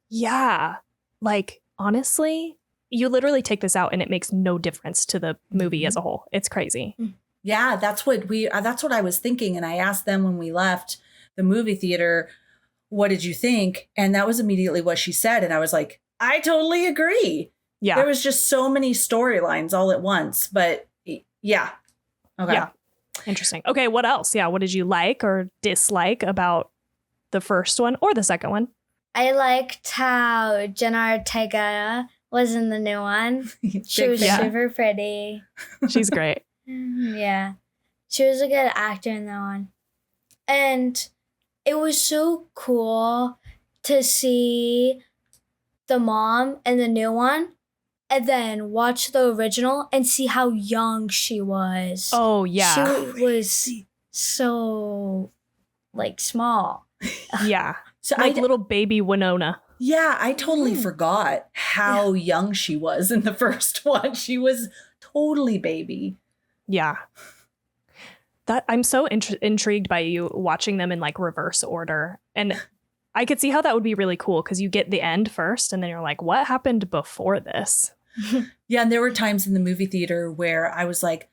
Yeah. Like, honestly, you literally take this out and it makes no difference to the movie as a whole. It's crazy. Yeah, that's what I was thinking. And I asked them when we left the movie theater, what did you think? And that was immediately what she said. And I was like, I totally agree. Yeah. There was just so many storylines all at once. But yeah. Okay. Yeah. Interesting. Okay, what else? Yeah, what did you like or dislike about the first one or the second one? I liked how Jenna Ortega was in the new one. She was super pretty. She's great. Yeah. She was a good actor in that one. And it was so cool to see the mom in the new one and then watch the original and see how young she was. Oh, yeah. She was so, small. Yeah. So like little baby Winona. Yeah, I totally forgot how young she was in the first one. She was totally baby. Yeah. That I'm so intrigued by you watching them in reverse order. And I could see how that would be really cool because you get the end first and then you're like, what happened before this? Yeah, and there were times in the movie theater where I was like,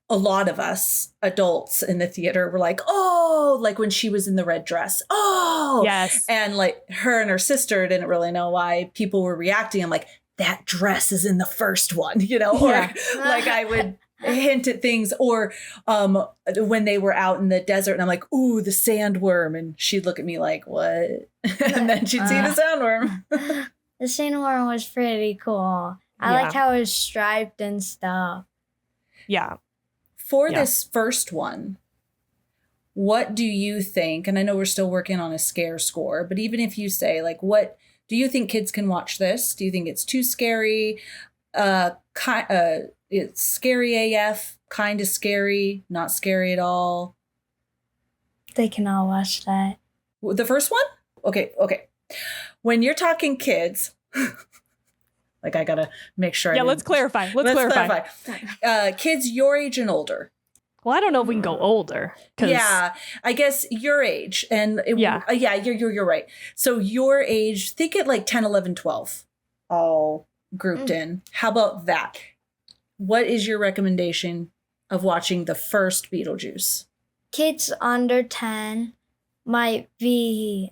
a lot of us adults in the theater were like, oh, like when she was in the red dress. Oh, yes. And her and her sister didn't really know why people were reacting. I'm like, that dress is in the first one, or I would hint at things or when they were out in the desert and I'm like, ooh, the sandworm. And she'd look at me like, what? And then she'd see the sandworm. The sandworm was pretty cool. I liked how it was striped and stuff. Yeah. For this first one, what do you think? And I know we're still working on a scare score, but even if you say what do you think kids can watch this? Do you think it's too scary? It's scary AF, kind of scary, not scary at all. They can all watch that. The first one? Okay. When you're talking kids, I gotta make sure. Yeah, let's clarify. Let's clarify. Kids your age and older. Well, I don't know if we can go older. Yeah, I guess your age. And you're right. So your age, think it 10, 11, 12, all grouped in. How about that? What is your recommendation of watching the first Beetlejuice? Kids under 10 might be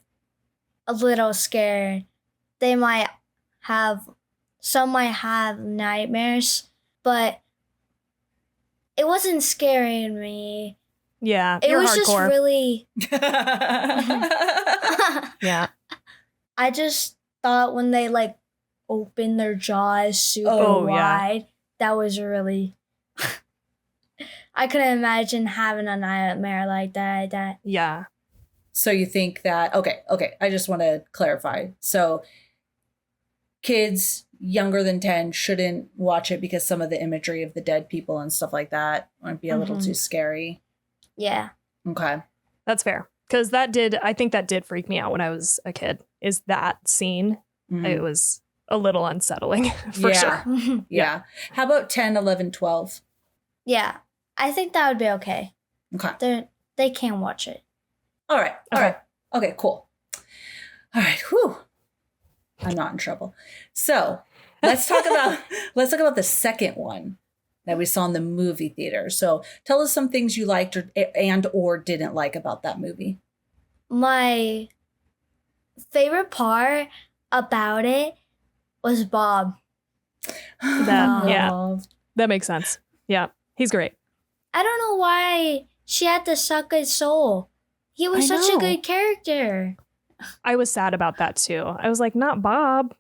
a little scared. Some might have nightmares, but it wasn't scaring me. Yeah, it you're was hardcore. Just really. Yeah. I just thought when they opened their jaws super wide, that was really. I couldn't imagine having a nightmare like that. Yeah. So you think that okay? I just want to clarify. So kids younger than 10 shouldn't watch it because some of the imagery of the dead people and stuff like that might be a little too scary. Yeah. Okay. That's fair. Because I think that did freak me out when I was a kid, is that scene. Mm-hmm. It was a little unsettling for sure. Yeah. How about 10, 11, 12? Yeah. I think that would be okay. Okay. They can watch it. All right. Okay, cool. All right. Whew. I'm not in trouble. So let's talk about the second one that we saw in the movie theater. So tell us some things you liked or didn't like about that movie. My favorite part about it was Bob. That makes sense. Yeah, he's great. I don't know why she had to suck his soul. He was such a good character. I was sad about that too. I was like, not Bob.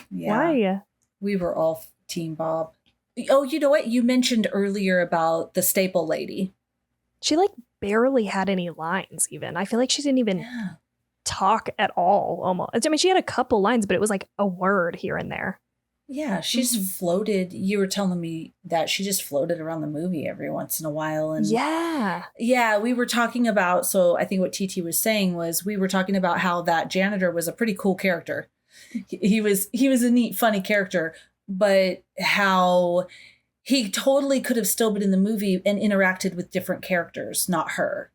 Why? We were all Team Bob. Oh, you know what? You mentioned earlier about the staple lady. She barely had any lines even. I feel like she didn't even talk at all, almost. I mean, she had a couple lines, but it was like a word here and there. Yeah, she's floated. You were telling me that she just floated around the movie every once in a while. And yeah, we were talking about, so I think what Teetee was saying was we were talking about how that janitor was a pretty cool character. He was a neat, funny character, but how he totally could have still been in the movie and interacted with different characters, not her.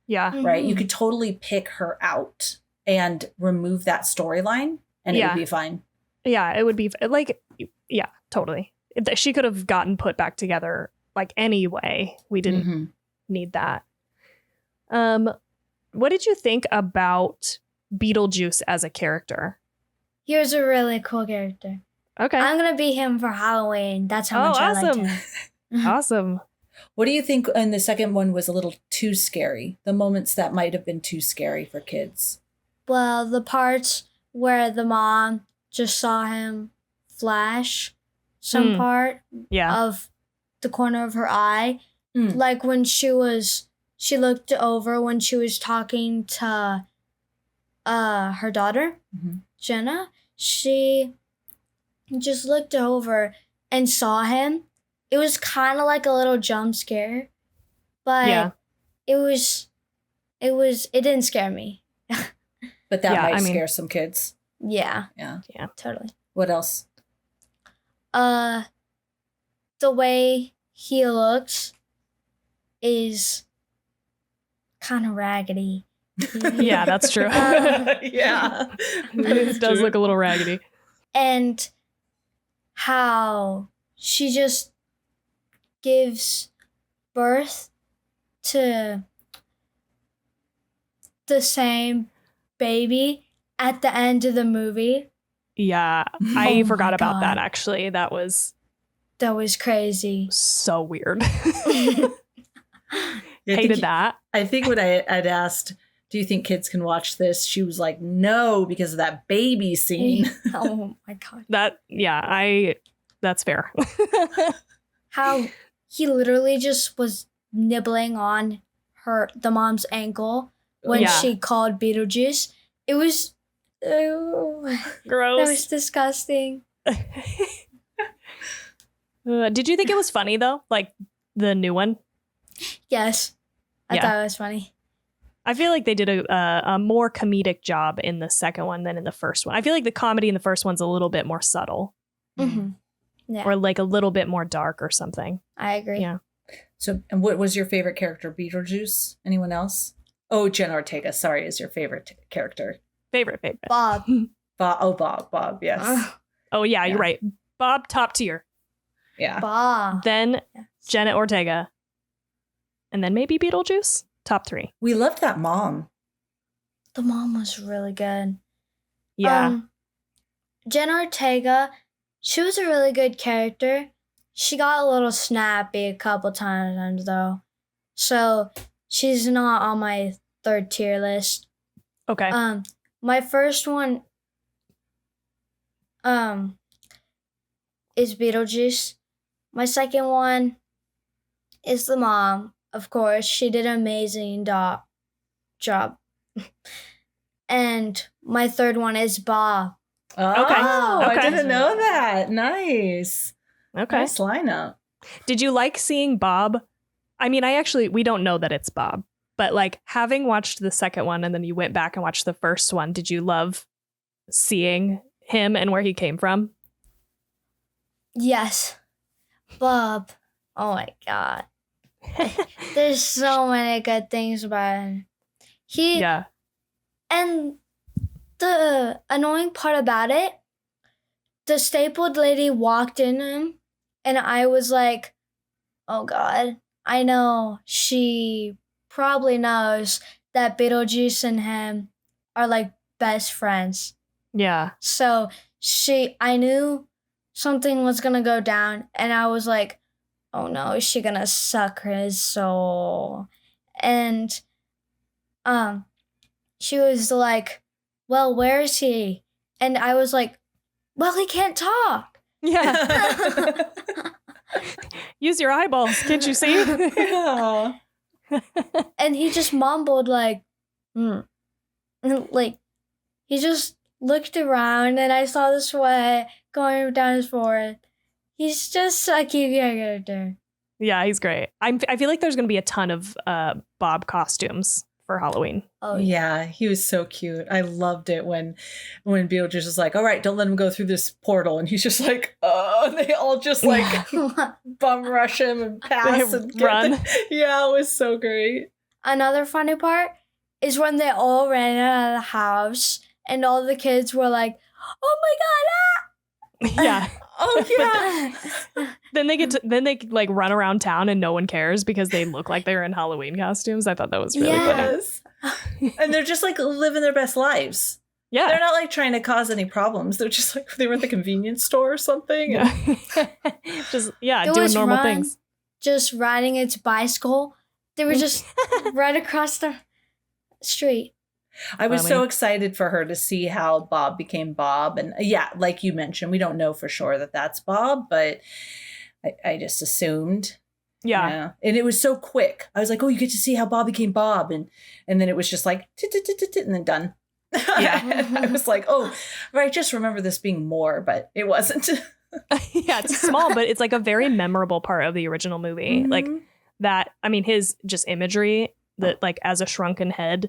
Yeah. Right? You could totally pick her out and remove that storyline and it would be fine. Yeah, it would be like, yeah, totally. She could have gotten put back together like anyway. We didn't need that. What did you think about Beetlejuice as a character? He was a really cool character. Okay. I'm going to be him for Halloween. That's how much I liked him. Awesome. What do you think in the second one was a little too scary? The moments that might have been too scary for kids? Well, the parts where the mom just saw him flash some part of the corner of her eye. Like when she looked over when she was talking to her daughter, Jenna. She just looked over and saw him. It was kind of like a little jump scare, but it didn't scare me. But that might scare some kids. Yeah, totally. What else? The way he looks is kind of raggedy. Yeah, that's true. Yeah. It does look a little raggedy. And how she just gives birth to the same baby at the end of the movie. Yeah, I forgot about that, actually. That was crazy. So weird. Yeah, Hated that. I think when I'd asked, do you think kids can watch this? She was like, no, because of that baby scene. Oh my God. That's fair. How he literally just was nibbling on the mom's ankle when she called Beetlejuice. It was gross. That was disgusting. Did you think it was funny though? Like the new one? Yes. I thought it was funny. I feel like they did a more comedic job in the second one than in the first one. I feel like the comedy in the first one's a little bit more subtle. Yeah. Or like a little bit more dark or something. I agree. Yeah. So, and what was your favorite character? Beetlejuice? Anyone else? Oh, Jenna Ortega, sorry, is your favorite character. Favorite. Bob. Bob, yes. Oh, yeah, you're right. Bob, top tier. Yeah. Bob. Then Jenna Ortega. And then maybe Beetlejuice. Top 3. We loved that mom. The mom was really good. Yeah. Jenna Ortega, she was a really good character. She got a little snappy a couple times though. So she's not on my 3rd tier list. Okay. My first one is Beetlejuice. My second one is the mom. Of course, she did an amazing job. And my third one is Bob. Oh, okay. I didn't know that. Nice. Okay. Nice lineup. Did you like seeing Bob? I mean, we don't know that it's Bob, but like having watched the second one and then you went back and watched the first one, did you love seeing him and where he came from? Yes. Bob. Oh my God. There's so many good things about him. Yeah. And the annoying part about it, the stapled lady walked in him and I was like, oh God, I know she probably knows that Beetlejuice and him are like best friends. Yeah. So I knew something was going to go down and I was like, oh no, is she going to suck his soul? And she was like, well, where is he? And I was like, well, he can't talk. Yeah. Use your eyeballs. Can't you see? Yeah. And he just mumbled like, like, he just looked around and I saw the sweat going down his forehead. He's just a cute character. Yeah, he's great. I feel like there's going to be a ton of Bob costumes for Halloween. Oh yeah, he was so cute. I loved it when Beetlejuice was like, "All right, don't let him go through this portal," and he's just like, "Oh!" And they all just like bum rush him and pass and run. Yeah, it was so great. Another funny part is when they all ran out of the house and all the kids were like, "Oh my god!" Yeah. Oh yeah. Then they like run around town and no one cares because they look like they're in Halloween costumes. I thought that was really funny. And they're just like living their best lives. Yeah. They're not like trying to cause any problems. They're just like they were at the convenience store or something. Yeah. Just doing normal things. Just riding its bicycle. They were just right across the street. I was so excited for her to see how Bob became Bob. And yeah, like you mentioned, we don't know for sure that that's Bob, but I just assumed. Yeah. And it was so quick. I was like, oh, you get to see how Bob became Bob. And then it was just like, and then done. Yeah. I was like, oh, I just remember this being more, but it wasn't. Yeah, it's small, but it's like a very memorable part of the original movie. Mm-hmm. Like that, I mean, his just imagery that like as a shrunken head,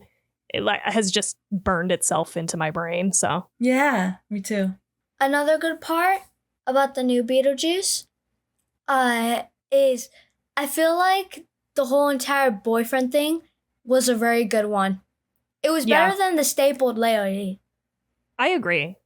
it like has just burned itself into my brain. So yeah, me too. Another good part about the new Beetlejuice is I feel like the whole entire boyfriend thing was a very good one. It was better than the stapled lady. I agree.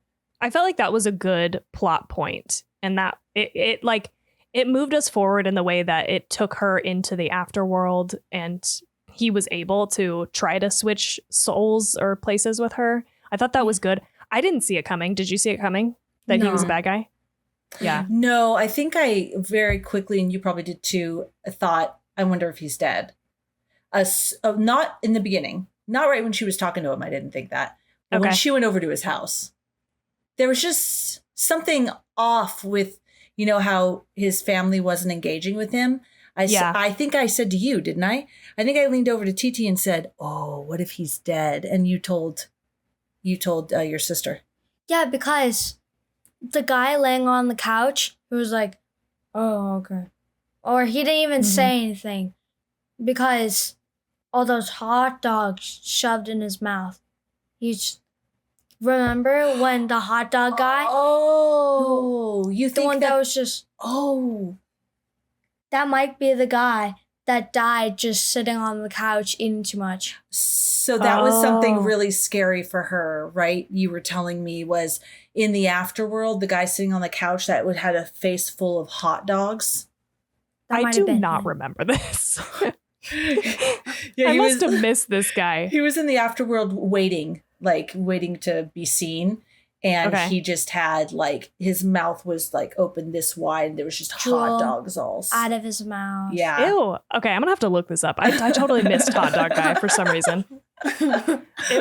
I felt like that was a good plot point, and that it moved us forward in the way that it took her into the afterworld, and he was able to try to switch souls or places with her. I thought that was good. I didn't see it coming. Did you see it coming? That he was a bad guy? Yeah. No, I think I very quickly, and you probably did too, thought, I wonder if he's dead. Not in the beginning. Not right when she was talking to him. I didn't think that. But when she went over to his house, there was just something off with, how his family wasn't engaging with him. I think I said to you, didn't I? I think I leaned over to Teetee and said, "Oh, what if he's dead?" And you told your sister. Yeah, because the guy laying on the couch, he was like, "Oh, okay," or he didn't even say anything because all those hot dogs shoved in his mouth. Remember when the hot dog guy? Oh, you think the one that was just that might be the guy that died just sitting on the couch eating too much. So that was something really scary for her, right? You were telling me was in the afterworld, the guy sitting on the couch that had a face full of hot dogs. I do not remember this. I must have missed this guy. He was in the afterworld waiting to be seen. And he just had his mouth was open this wide. And there was just hot dogs all out of his mouth. Yeah. Ew. Okay, I'm gonna have to look this up. I totally missed hot dog guy for some reason.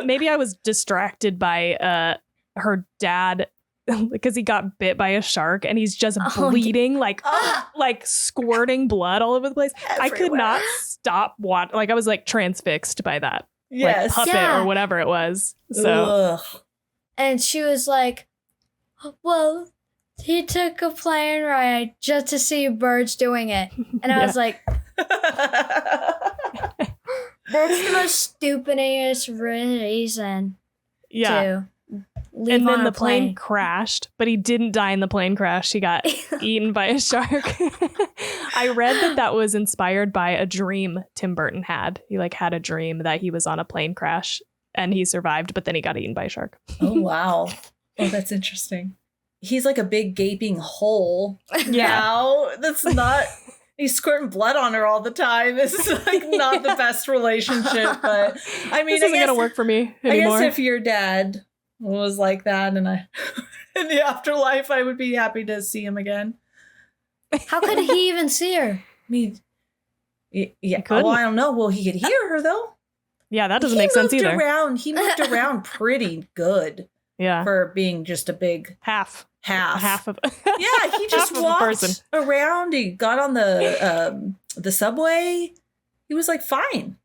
Maybe I was distracted by her dad because he got bit by a shark and he's just bleeding, like squirting blood all over the place. Everywhere. I could not stop watching. I was transfixed by that. Yes. Puppet or whatever it was. So. Ugh. And she was like, well, he took a plane ride just to see birds doing it. And I was like, that's the most stupidest reason to leave and then on the a plane crashed, but he didn't die in the plane crash. He got eaten by a shark. I read that was inspired by a dream Tim Burton had. He had a dream that he was on a plane crash. And he survived, but then he got eaten by a shark. Oh, wow. Oh, that's interesting. He's like a big gaping hole now. That's not... He's squirting blood on her all the time. This is not the best relationship. But I mean, this isn't going to work for me anymore. I guess if your dad was like that and in the afterlife, I would be happy to see him again. How could he even see her? I mean, yeah. Well, I don't know. Well, he could hear her, though. Yeah, that doesn't make sense either. He moved around pretty good. Yeah. For being just a big half of yeah, he just walked around. He got on the subway. He was fine.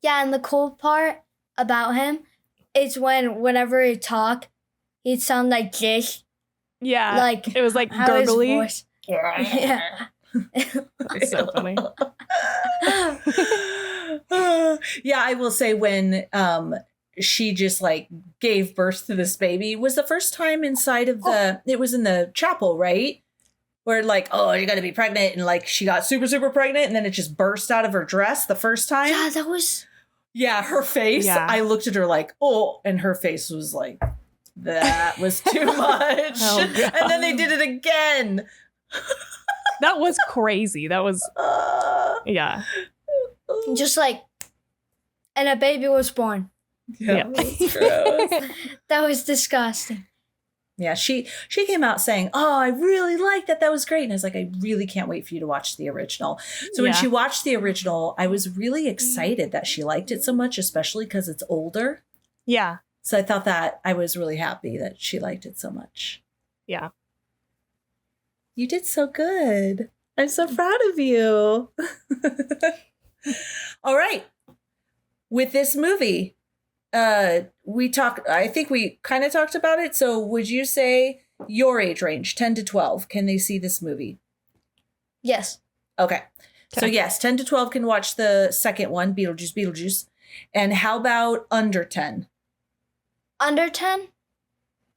Yeah, and the cool part about him it's whenever he talk, he'd sound like this. Yeah. Like it was like how his gurgly. voice- Yeah. That's so funny. Yeah, I will say when she just like gave birth to this baby was the first time inside of it was in the chapel, right? Where like, oh, you're gonna be pregnant, and like she got super, super pregnant, and then it just burst out of her dress the first time. Yeah, that was. Yeah, her face. Yeah. I looked at her like, oh, and her face was like, that was too much. Oh, and then they did it again. That was crazy. That was, yeah. Just like, and a baby was born. Yeah. That's gross. That was disgusting. Yeah, she came out saying, oh, I really liked that. That was great. And I was like, I really can't wait for you to watch the original. So when Yeah. she watched the original, I was really excited that she liked it so much, especially because it's older. Yeah. So I thought that I was really happy that she liked it so much. Yeah. You did so good. I'm so proud of you. All right. With this movie, I think we kind of talked about it. So would you say your age range, 10 to 12, can they see this movie? Yes. Okay. So yes, 10 to 12 can watch the second one, Beetlejuice. And how about under 10? Under 10?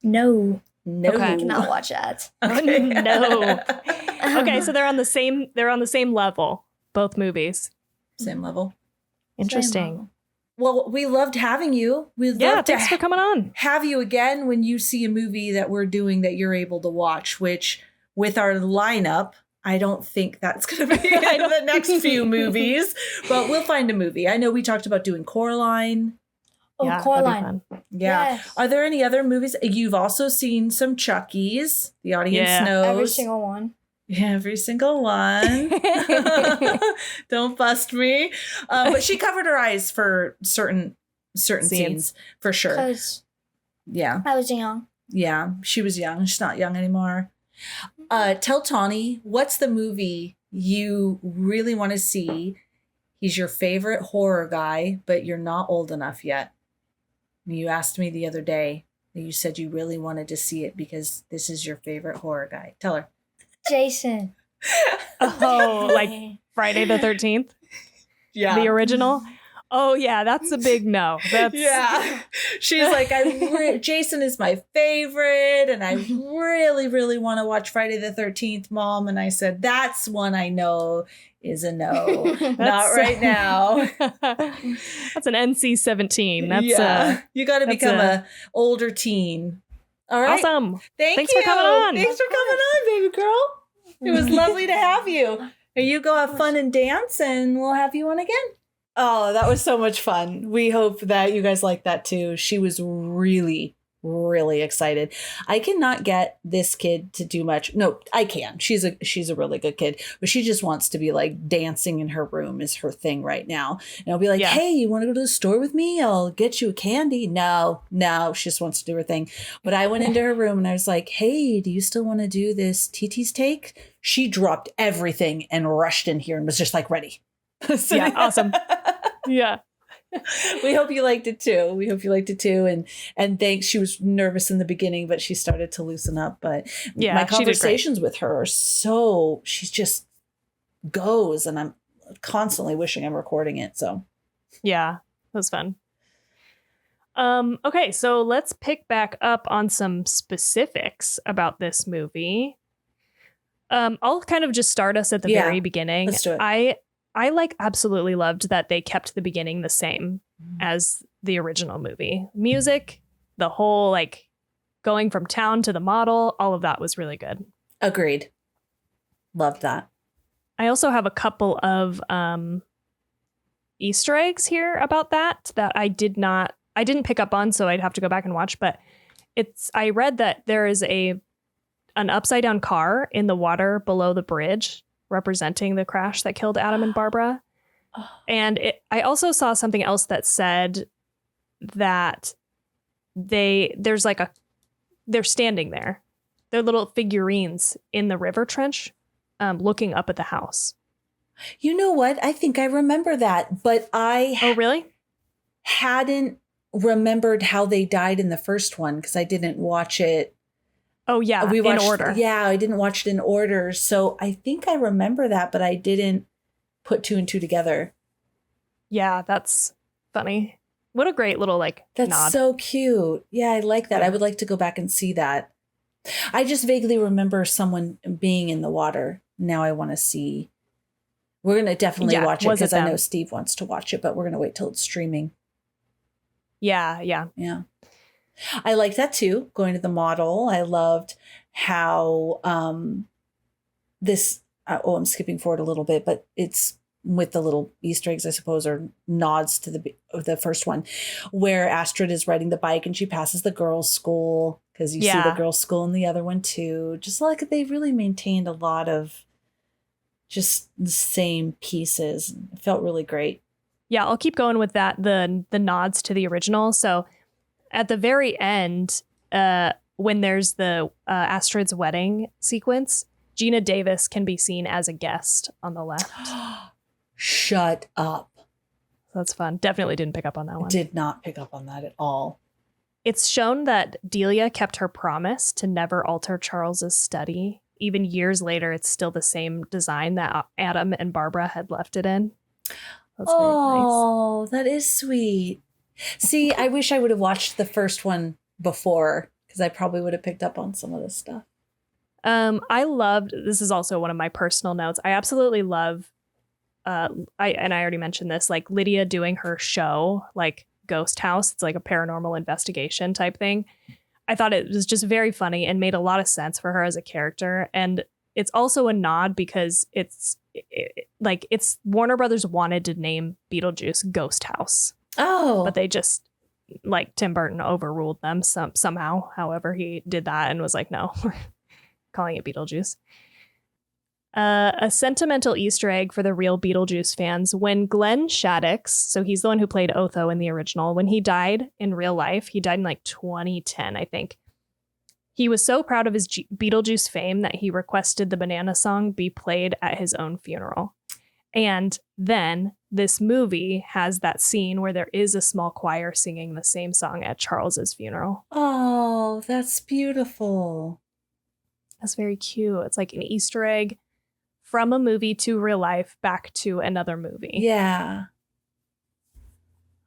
No. No. Okay. I cannot watch that. Okay. No. Okay, so they're on the same level, both movies. Same level. Interesting. Well, we loved having you. We'd Yeah, love to thanks for coming on. have you again when you see a movie that we're doing that you're able to watch, which with our lineup, I don't think that's going to be in the next few movies, but we'll find a movie. I know we talked about doing Coraline. Oh, Yeah, that'd be Coraline. fun. Yeah. Yes. Are there any other movies? You've also seen some Chucky's. The audience Yeah. knows. Every single one. Every single one. Don't bust me. But she covered her eyes for certain scenes for sure. Because Yeah. I was young. Yeah. She was young. She's not young anymore. Tell Tawny, what's the movie you really want to see? He's your favorite horror guy, but you're not old enough yet. You asked me the other day, and you said you really wanted to see it because this is your favorite horror guy. Tell her. Jason. Oh, like Friday the 13th? Yeah. The original? Oh, yeah, that's a big no. That's Yeah. She's like, Jason is my favorite, and I really, really want to watch Friday the 13th, Mom. And I said, that's one I know is a no. Not right now. That's an NC-17. That's you got to that's become a older teen. All right. awesome. Thanks for coming on. Thanks for coming on, baby girl. It was lovely to have you. And you go have fun and dance, and we'll have you on again. Oh, that was so much fun. We hope that you guys like that too. She was really, really excited. I cannot get this kid to do much. No, I can. She's a really good kid, but she just wants to be like dancing in her room is her thing right now. And I'll be like, Yeah. hey, you want to go to the store with me? I'll get you a candy. No, she just wants to do her thing. But I went into her room and I was like, hey, do you still want to do this Teetee's take? She dropped everything and rushed in here and was just like ready. Yeah, awesome. Yeah. We hope you liked it too. And thanks. She was nervous in the beginning, but she started to loosen up. But Yeah, my she did great. conversations with her are so she just goes, and I'm constantly wishing I'm recording it. So Yeah, that was fun. Okay, so let's pick back up on some specifics about this movie. I'll kind of just start us at the very beginning. let's do it. I like absolutely loved that they kept the beginning the same as the original movie. Music, the whole like going from town to the model, all of that was really good. Agreed. Loved that. I also have a couple of Easter eggs here about that I didn't pick up on, so I'd have to go back and watch, but I read that there is an upside down car in the water below the bridge representing the crash that killed Adam and Barbara. And I also saw something else that said that they're standing there. They're little figurines in the river trench looking up at the house. You know what? I think I remember that, but I Oh, really? hadn't remembered how they died in the first one because I didn't watch it. Oh, yeah, we watched, in order. Yeah, I didn't watch it in order. So I think I remember that, but I didn't put 2 and 2 together. Yeah, that's funny. What a great little That's nod. so cute. Yeah, I like that. Yeah. I would like to go back and see that. I just vaguely remember someone being in the water. Now I want to see. We're going to definitely watch it because I know Steve wants to watch it, but we're going to wait till it's streaming. Yeah. Yeah. I like that too, going to the model. I loved how this, I'm skipping forward a little bit, but it's with the little Easter eggs, I suppose, or nods to the first one, where Astrid is riding the bike and she passes the girls' school because you see the girls' school in the other one too. Just like they really maintained a lot of just the same pieces. It felt really great. Yeah, I'll keep going with that, the nods to the original. So at the very end, when there's the Astrid's wedding sequence, Gina Davis can be seen as a guest on the left. Shut up. That's fun. Definitely didn't pick up on that one. Did not pick up on that at all. It's shown that Delia kept her promise to never alter Charles's study. Even years later, it's still the same design that Adam and Barbara had left it in. That's very nice. That is sweet. See, I wish I would have watched the first one before because I probably would have picked up on some of this stuff. I loved, this is also one of my personal notes. I absolutely love, I already mentioned this, Lydia doing her show, Ghost House. It's like a paranormal investigation type thing. I thought it was just very funny and made a lot of sense for her as a character. And it's also a nod because it's Warner Brothers wanted to name Beetlejuice Ghost House. Oh. But they just, Tim Burton overruled them somehow. However, he did that and was like, no, we're calling it Beetlejuice. A sentimental Easter egg for the real Beetlejuice fans. When Glenn Shaddix, so he's the one who played Otho in the original, when he died in real life, he died in 2010, I think. He was so proud of his Beetlejuice fame that he requested the Banana Song be played at his own funeral. And then this movie has that scene where there is a small choir singing the same song at Charles's funeral. Oh, that's beautiful. That's very cute. It's like an Easter egg from a movie to real life back to another movie. Yeah.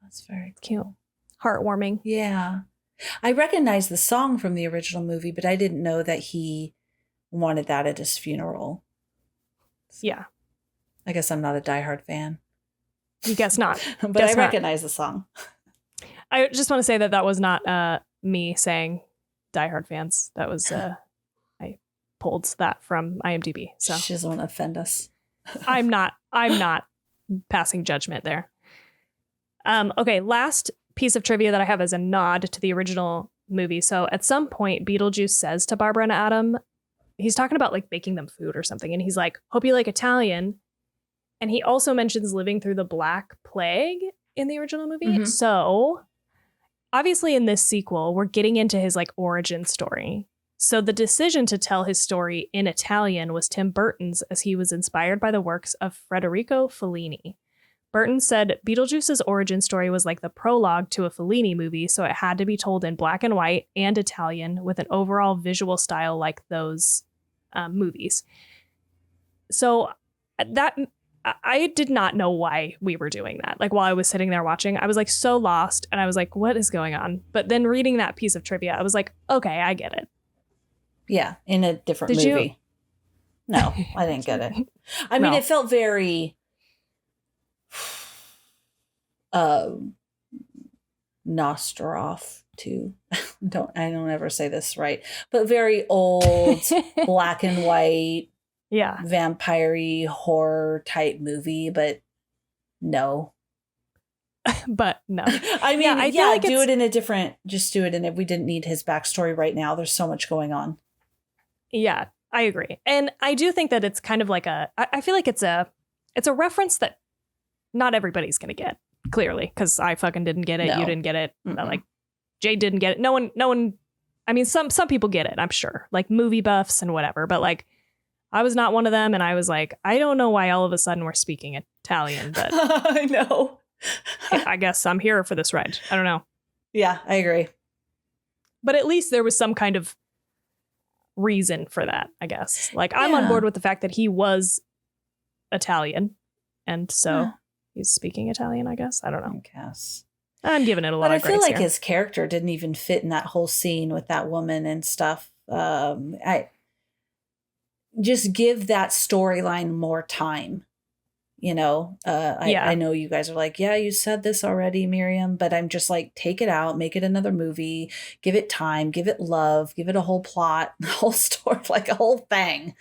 That's very cute. Heartwarming. Yeah. I recognize the song from the original movie, but I didn't know that he wanted that at his funeral. Yeah. I guess I'm not a diehard fan. You guess not. But guess I recognize the song. I just want to say that was not me saying diehard fans. That was I pulled that from IMDb. So she doesn't want to offend us. I'm not passing judgment there. Okay, last piece of trivia that I have as a nod to the original movie. So at some point, Beetlejuice says to Barbara and Adam, he's talking about making them food or something. And he's like, hope you like Italian. And he also mentions living through the Black Plague in the original movie. Mm-hmm. So obviously in this sequel, we're getting into his origin story. So the decision to tell his story in Italian was Tim Burton's, as he was inspired by the works of Federico Fellini. Burton said Beetlejuice's origin story was like the prologue to a Fellini movie, so it had to be told in black and white and Italian with an overall visual style like those movies. So that I did not know why we were doing that. While I was sitting there watching, I was so lost and I was like, what is going on? But then reading that piece of trivia, I was like, okay, I get it. Yeah, in a different movie. No, I didn't get it. I mean, it felt very Nostroff too. I don't ever say this right, but very old black and white, vampire-y horror type movie, but no. But no. I mean, I feel like do it in a different, just do it in it. We didn't need his backstory right now. There's so much going on. Yeah, I agree. And I do think that it's kind of I feel like it's a reference that not everybody's going to get, clearly, because I fucking didn't get it. No. You didn't get it. Jade didn't get it. No one, I mean, some people get it, I'm sure, movie buffs and whatever. But I was not one of them. And I was like, I don't know why all of a sudden we're speaking Italian, but I know. I guess I'm here for this ride. I don't know. Yeah, I agree. But at least there was some kind of reason for that, I guess. Like, I'm on board with the fact that he was Italian. And so he's speaking Italian, I guess. I don't know. I guess. I'm giving it a lot of grace. But I feel like here. his character didn't even fit in that whole scene with that woman and stuff. I just give that storyline more time. You know, I know you guys are like, yeah, you said this already, Miriam, but I'm just like, take it out, make it another movie, give it time, give it love, give it a whole plot, a whole story, like a whole thing,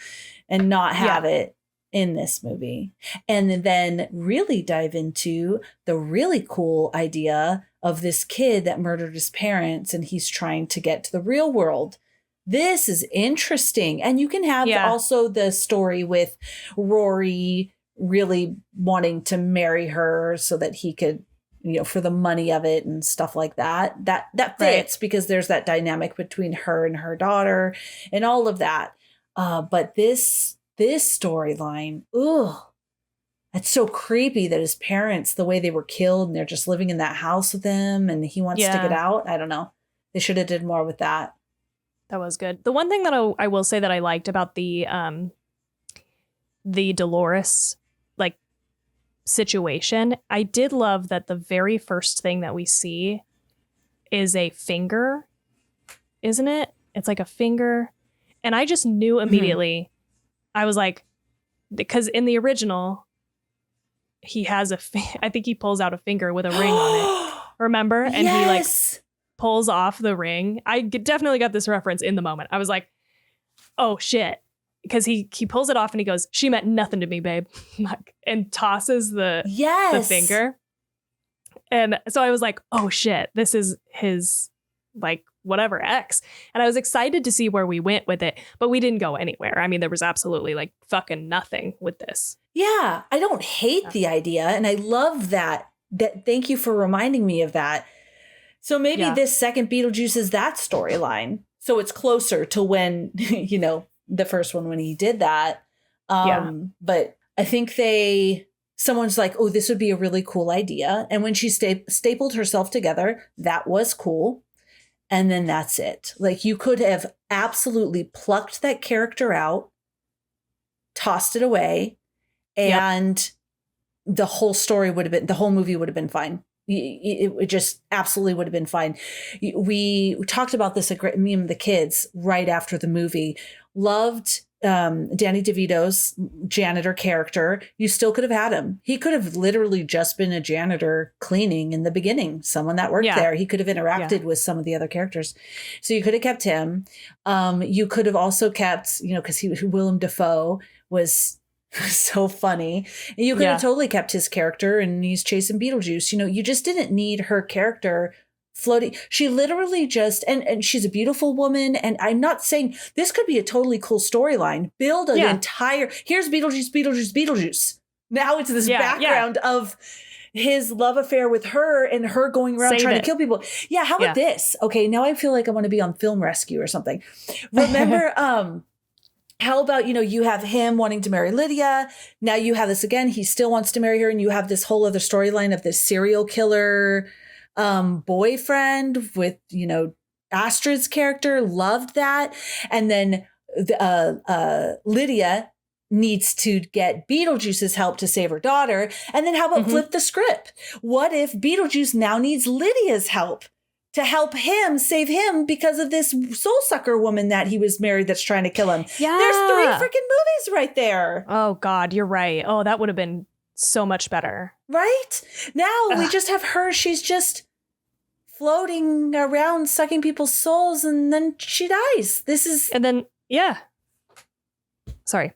and not have it in this movie. And then really dive into the really cool idea of this kid that murdered his parents and he's trying to get to the real world. This is interesting. And you can have also the story with Rory really wanting to marry her so that he could, you know, for the money of it and stuff like that. That fits because there's that dynamic between her and her daughter and all of that. But this storyline, it's so creepy that his parents, the way they were killed and they're just living in that house with him and he wants to get out. I don't know. They should have did more with that. That was good. The one thing that I will say that I liked about the Dolores like situation, I did love that the very first thing that we see is a finger, isn't it? It's like a finger. And I just knew immediately, I was like, because in the original, he has I think he pulls out a finger with a ring on it. Remember? And he like pulls off the ring. I definitely got this reference in the moment. I was like, oh shit. Because he pulls it off and he goes, she meant nothing to me, babe. And tosses the finger. And so I was like, oh shit, this is his like whatever ex. And I was excited to see where we went with it, but we didn't go anywhere. I mean, there was absolutely like fucking nothing with this. Yeah, I don't hate the idea. And I love that. Thank you for reminding me of that. So maybe this second Beetlejuice is that storyline. So it's closer to when, you know, the first one when he did that. But I think someone's like, oh, this would be a really cool idea. And when she stapled herself together, that was cool. And then that's it. Like you could have absolutely plucked that character out, tossed it away, and the whole movie would have been fine. It just absolutely would have been fine. We talked about this at me and the kids right after the movie. Loved Danny DeVito's janitor character. You still could have had him. He could have literally just been a janitor cleaning in the beginning, someone that worked there. He could have interacted with some of the other characters. So you could have kept him. You could have also kept, you know, because Willem Dafoe was so funny. And you could have totally kept his character and he's chasing Beetlejuice. You know, you just didn't need her character floating. She literally just, and she's a beautiful woman. And I'm not saying this could be a totally cool storyline. Build an entire, here's Beetlejuice. Now it's this background of his love affair with her and her going around trying to kill people. Yeah. How about this? Okay. Now I feel like I want to be on Film Rescue or something. Remember, how about, you know, you have him wanting to marry Lydia. Now you have this again. He still wants to marry her. And you have this whole other storyline of this serial killer boyfriend with, you know, Astrid's character. Loved that. And then Lydia needs to get Beetlejuice's help to save her daughter. And then how about flip the script? What if Beetlejuice now needs Lydia's help to help him save him because of this soul sucker woman that he was married that's trying to kill him? Yeah. There's 3 freaking movies right there. Oh, God, you're right. Oh, that would have been so much better. Right? Now we just have her. She's just floating around, sucking people's souls, and then she dies. And then, Sorry.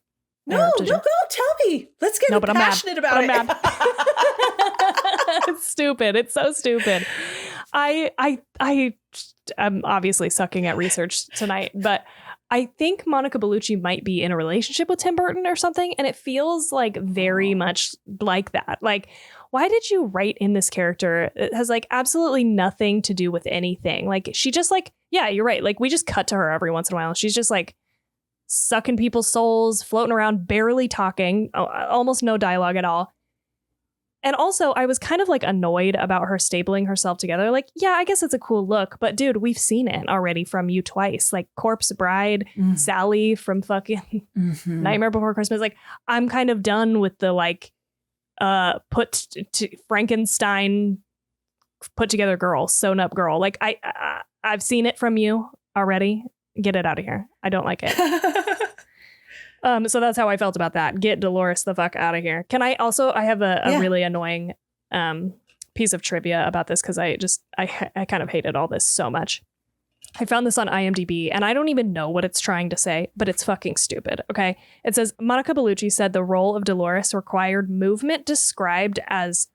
No, tell me. Let's get passionate about it. I'm mad. It's stupid. It's so stupid. I'm obviously sucking at research tonight, but I think Monica Bellucci might be in a relationship with Tim Burton or something. And it feels like very much like that. Like, why did you write in this character? It has like absolutely nothing to do with anything. Like she just like, yeah, you're right. Like we just cut to her every once in a while. She's just like sucking people's souls, floating around, barely talking, almost no dialogue at all. And also, I was kind of like annoyed about her stapling herself together. Like, yeah, I guess it's a cool look. But dude, we've seen it already from you twice. Like Corpse Bride, Sally from fucking Nightmare Before Christmas. Like, I'm kind of done with the like Frankenstein put together girl, sewn up girl. Like, I've seen it from you already. Get it out of here. I don't like it. So that's how I felt about that. Get Dolores the fuck out of here. Can I also, I have a really annoying piece of trivia about this because I kind of hated all this so much. I found this on IMDb and I don't even know what it's trying to say, but it's fucking stupid. Okay. It says Monica Bellucci said the role of Dolores required movement described as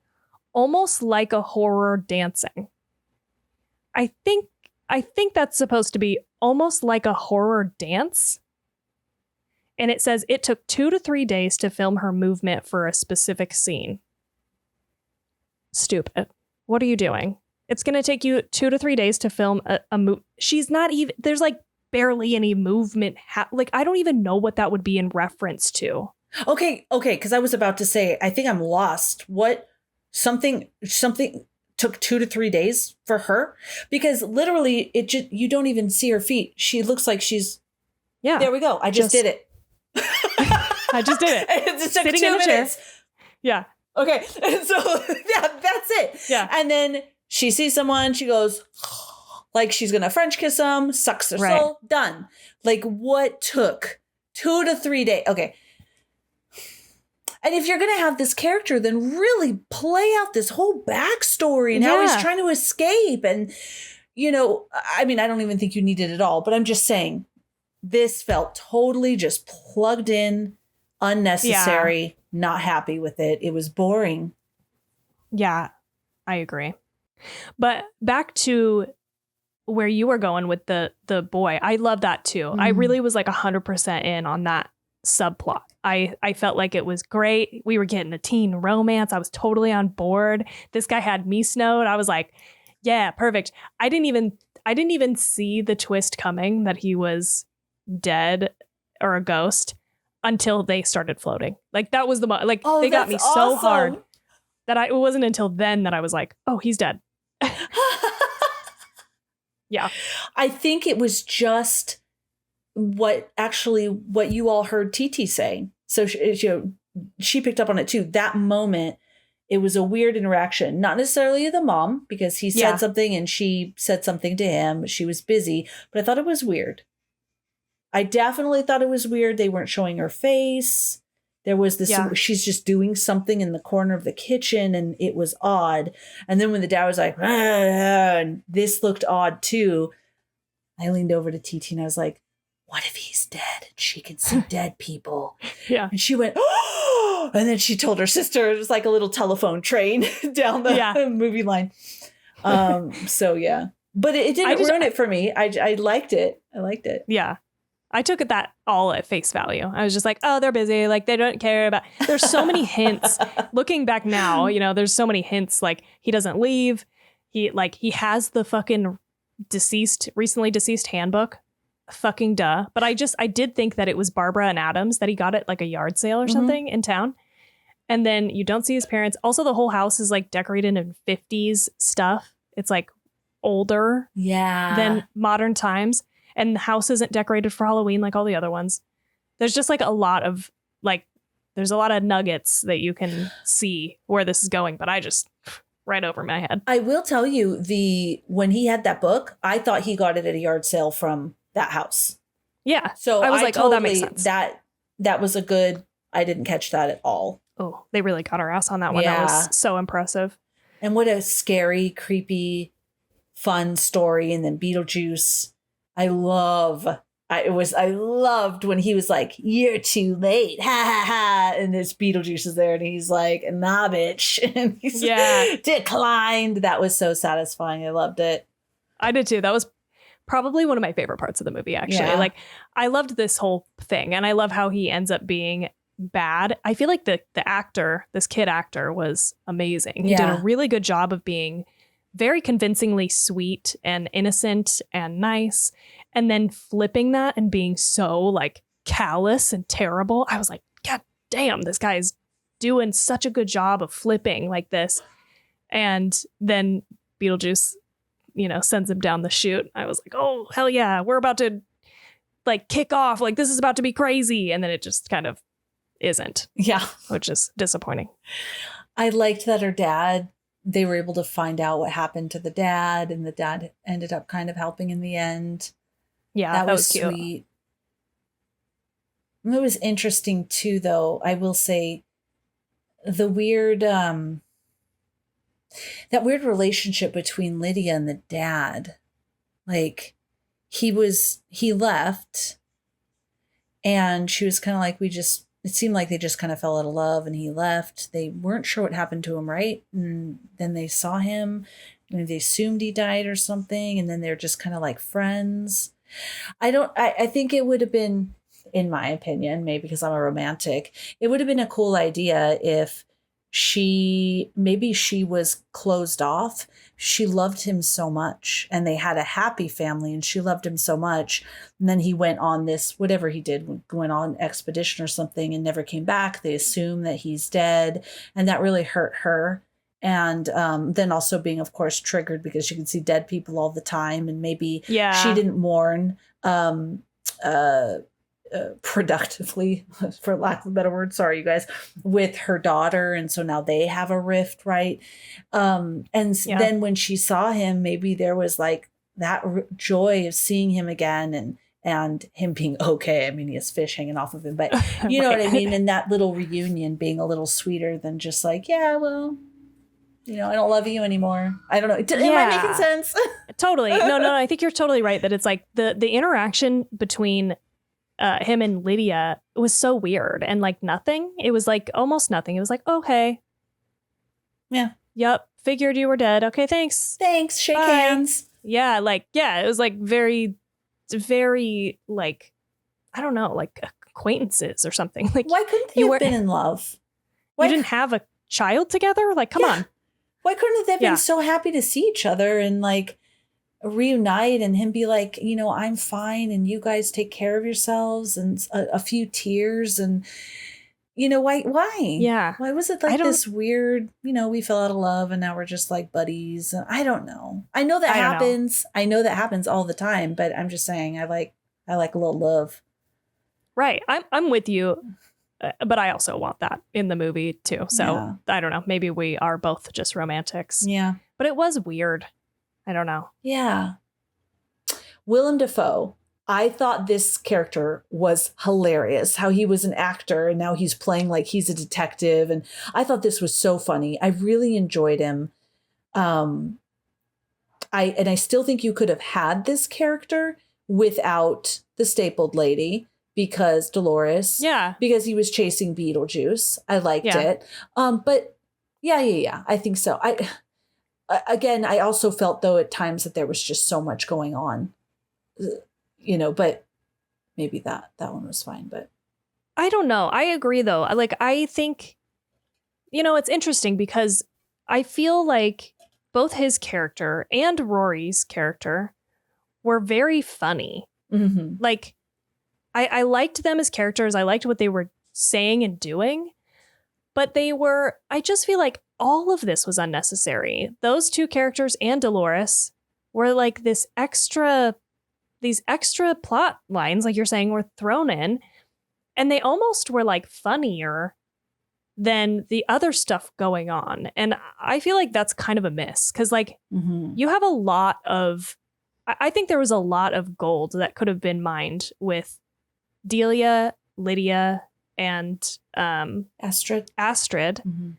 almost like a horror dancing. I think that's supposed to be almost like a horror dance. And it says it took 2 to 3 days to film her movement for a specific scene. Stupid. What are you doing? It's going to take you 2 to 3 days to film a move. She's not even, there's like barely any movement. Like, I don't even know what that would be in reference to. Okay. Because I was about to say, I think I'm lost. What? Something took 2 to 3 days for her? Because literally, you don't even see her feet. She looks like she's, there we go. I just did it. I just did it. It just took Sitting 2 in a minutes. chair. Yeah. Okay. And so that's it. Yeah. And then she sees someone, she goes like she's gonna French kiss them, sucks their soul, done. Like what took 2 to 3 days? Okay. And if you're gonna have this character, then really play out this whole backstory and how he's trying to escape. And I mean, I don't even think you need it at all, but I'm just saying. This felt totally just plugged in, unnecessary, not happy with it. It was boring. Yeah, I agree. But back to where you were going with the boy. I love that too. I really was like 100% in on that subplot. I felt like it was great. We were getting a teen romance. I was totally on board. This guy had me snowed. I was like, yeah, perfect. I didn't even see the twist coming that he was dead or a ghost until they started floating. Like that was they got me so hard that it wasn't until then that I was like, oh, he's dead. Yeah. I think it was just what you all heard Teetee say. So she picked up on it too. That moment, it was a weird interaction, not necessarily the mom, because he said something and she said something to him. She was busy, but I thought it was weird. I definitely thought it was weird. They weren't showing her face. There was this, she's just doing something in the corner of the kitchen and it was odd. And then when the dad was like, and this looked odd too, I leaned over to Teetee and I was like, what if he's dead and she can see dead people? Yeah. And she went, oh, and then she told her sister, it was like a little telephone train down the movie line. So yeah, but it didn't ruin it for me. I liked it. I liked it. Yeah. I took it that all at face value. I was just like, oh, they're busy. Like, they don't care about... There's so many hints. Looking back now, there's so many hints. Like, he doesn't leave. He has the fucking recently deceased handbook. Fucking duh. But I did think that it was Barbara and Adams that he got at like a yard sale or something in town. And then you don't see his parents. Also, the whole house is like decorated in 50s stuff. It's like older than modern times. And the house isn't decorated for Halloween like all the other ones. There's just like a lot of nuggets that you can see where this is going. But I just right over my head. I will tell you when he had that book, I thought he got it at a yard sale from that house. Yeah. So I was like, oh, that makes sense. That was I didn't catch that at all. Oh, they really got our ass on that one. Yeah. That was so impressive. And what a scary, creepy, fun story. And then Beetlejuice. I loved when he was like, you're too late. Ha ha ha. And this Beetlejuice is there and he's like, nah, bitch. And he's declined. That was so satisfying. I loved it. I did too. That was probably one of my favorite parts of the movie, actually. Yeah. Like, I loved this whole thing. And I love how he ends up being bad. I feel like the actor, this kid actor, was amazing. He did a really good job of being very convincingly sweet and innocent and nice, and then flipping that and being so like callous and terrible. I was like, God damn, this guy is doing such a good job of flipping like this. And then Beetlejuice, sends him down the chute. I was like, oh, hell yeah, we're about to like kick off. Like this is about to be crazy. And then it just kind of isn't. Yeah. Which is disappointing. I liked that they were able to find out what happened to the dad, and the dad ended up kind of helping in the end. Yeah, that was cute. Sweet. It was interesting too, though. I will say the weird, that weird relationship between Lydia and the dad. Like he left and she was kind of like, it seemed like they just kind of fell out of love, and he left. They weren't sure what happened to him, right? And then they saw him and they assumed he died or something. And then they're just kind of like friends. I think it would have been, in my opinion, maybe because I'm a romantic, it would have been a cool idea if maybe she was closed off. She loved him so much, and they had a happy family, and she loved him so much. And then he went on this, whatever he did, went on expedition or something and never came back. They assume that he's dead, and that really hurt her. And then also being, of course, triggered because she could see dead people all the time, and maybe she didn't mourn productively, for lack of a better word, sorry you guys, with her daughter, and so now they have a rift, right? Then when she saw him, maybe there was like that joy of seeing him again, and him being okay. I mean, he has fish hanging off of him, but you know what I mean? And that little reunion being a little sweeter than just like, yeah, well, I don't love you anymore. I don't know. Am I making sense? Totally. No, I think you're totally right that it's like the interaction between him and Lydia was so weird, and like nothing. It was like almost nothing. It was like, okay. Yeah. Yep. Figured you were dead. Okay, thanks. Shake Bye. hands. Yeah. It was like very, very like, I don't know, like acquaintances or something. Like, why couldn't they have been in love? You didn't have a child together? Like, come on. Why couldn't they have been so happy to see each other and like reunite, and him be like, I'm fine and you guys take care of yourselves, and a few tears, and why why was it like this weird, we fell out of love and now we're just like buddies? I don't know. I know that happens. I know that happens all the time, but I'm just saying I like a little love. Right. I'm with you, but I also want that in the movie too. So I don't know, maybe we are both just romantics. Yeah, but it was weird. I don't know. Yeah. Willem Dafoe. I thought this character was hilarious. How he was an actor and now he's playing like he's a detective. And I thought this was so funny. I really enjoyed him. I still think you could have had this character without the stapled lady, because Dolores. Yeah. Because he was chasing Beetlejuice. I liked it. But yeah. I think so. Again, I also felt, though, at times that there was just so much going on, but maybe that one was fine. But I don't know. I agree, though. I think, it's interesting because I feel like both his character and Rory's character were very funny. Mm-hmm. Like, I liked them as characters. I liked what they were saying and doing. But I just feel like all of this was unnecessary. Those two characters and Dolores were like these extra plot lines, like you're saying, were thrown in. And they almost were like funnier than the other stuff going on. And I feel like that's kind of a miss. Because you have a lot of, I think there was a lot of gold that could have been mined with Delia, Lydia, and Astrid. Mm-hmm.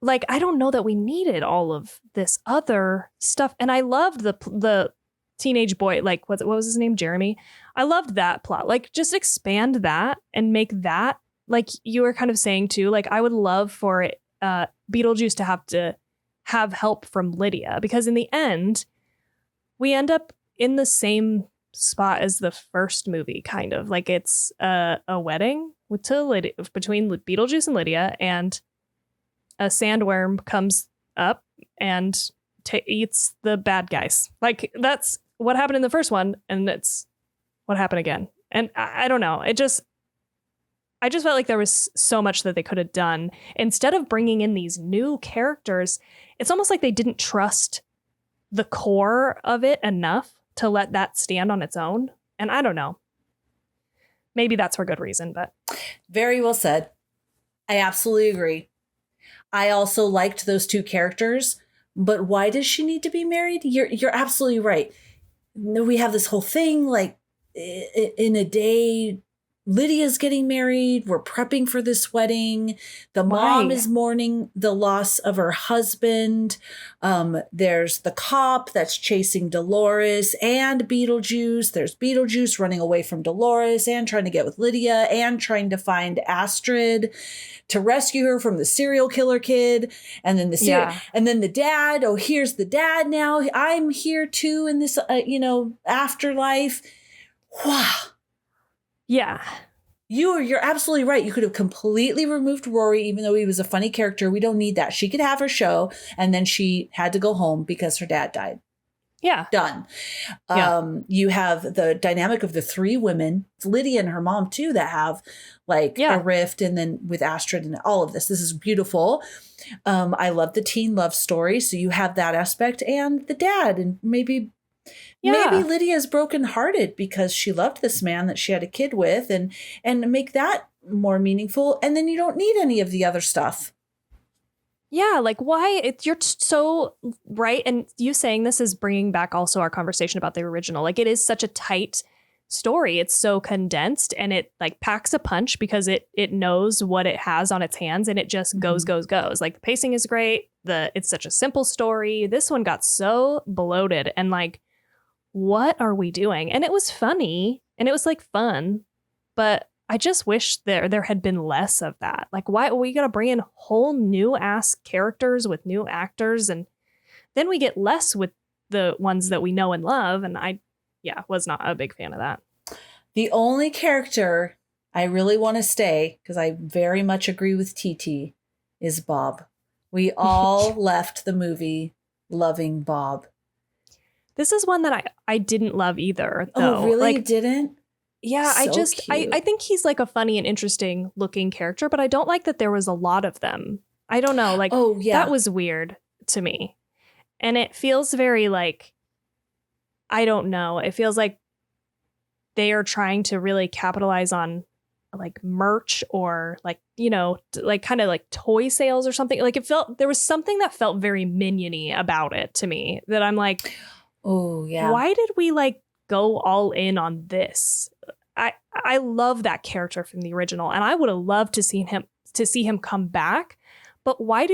Like, I don't know that we needed all of this other stuff. And I loved the teenage boy, like what was his name? Jeremy. I loved that plot. Like, just expand that and make that, like you were kind of saying too, like I would love for Beetlejuice to have help from Lydia, because in the end, we end up in the same spot as the first movie, kind of like it's a wedding between Beetlejuice and Lydia, and a sandworm comes up and eats the bad guys. Like, that's what happened in the first one, and it's what happened again. And I don't know. I just felt like there was so much that they could have done. Instead of bringing in these new characters, it's almost like they didn't trust the core of it enough to let that stand on its own. And I don't know. Maybe that's for good reason, but. Very well said. I absolutely agree. I also liked those two characters, but why does she need to be married? You're absolutely right. We have this whole thing like in a day, Lydia's getting married. We're prepping for this wedding. The mom is mourning the loss of her husband. There's the cop that's chasing Dolores and Beetlejuice. There's Beetlejuice running away from Dolores and trying to get with Lydia and trying to find Astrid to rescue her from the serial killer kid. And then and then the dad. Oh, here's the dad now. I'm here too in this, afterlife. Wow. Yeah. You're absolutely right. You could have completely removed Rory, even though he was a funny character. We don't need that. She could have her show, and then she had to go home because her dad died. Yeah. Done. Yeah. You have the dynamic of the three women, Lydia and her mom too, that have a rift, and then with Astrid and all of this. This is beautiful. I love the teen love story. So you have that aspect and the dad, and maybe Lydia's brokenhearted because she loved this man that she had a kid with, and make that more meaningful. And then you don't need any of the other stuff. Yeah, like why? You're so right. And you saying this is bringing back also our conversation about the original. Like it is such a tight story. It's so condensed and it like packs a punch because it knows what it has on its hands and it just goes. Like the pacing is great. It's such a simple story. This one got so bloated and like, what are we doing? And it was funny and it was like fun, but I just wish there had been less of that. Like, why we got to bring in whole new ass characters with new actors, and then we get less with the ones that we know and love. And I was not a big fan of that. The only character I really want to stay, because I very much agree with Teetee, is Bob. We all left the movie loving Bob. This is one that I didn't love either, though. Oh, really? Like, you didn't? Yeah, So I think he's like a funny and interesting looking character, but I don't like that there was a lot of them. I don't know. Like, that was weird to me. And it feels very like, I don't know. It feels like they are trying to really capitalize on like merch or like, like kind of like toy sales or something. Like there was something that felt very minion-y about it to me that I'm like, oh yeah, why did we like go all in on this? I love that character from the original, and I would have loved to see him come back. But why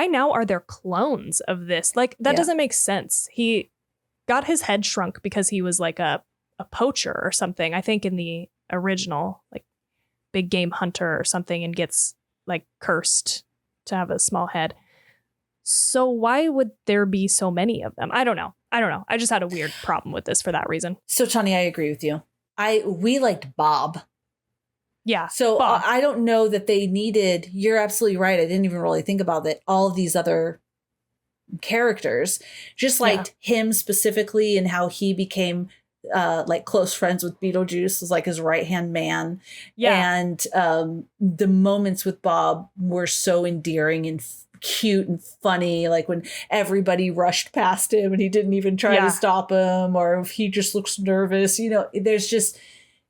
now are there clones of this? Like that doesn't make sense. He got his head shrunk because he was like a poacher or something. I think in the original, like big game hunter or something, and gets like cursed to have a small head. So why would there be so many of them? I don't know. I just had a weird problem with this for that reason. So Tawny, I agree with you. We liked Bob. Yeah. So Bob. I don't know that they needed, you're absolutely right. I didn't even really think about that. All of these other characters, just liked him specifically and how he became like close friends with Beetlejuice, was like his right-hand man. Yeah. And the moments with Bob were so endearing and cute and funny, like when everybody rushed past him and he didn't even try to stop him, or if he just looks nervous, there's just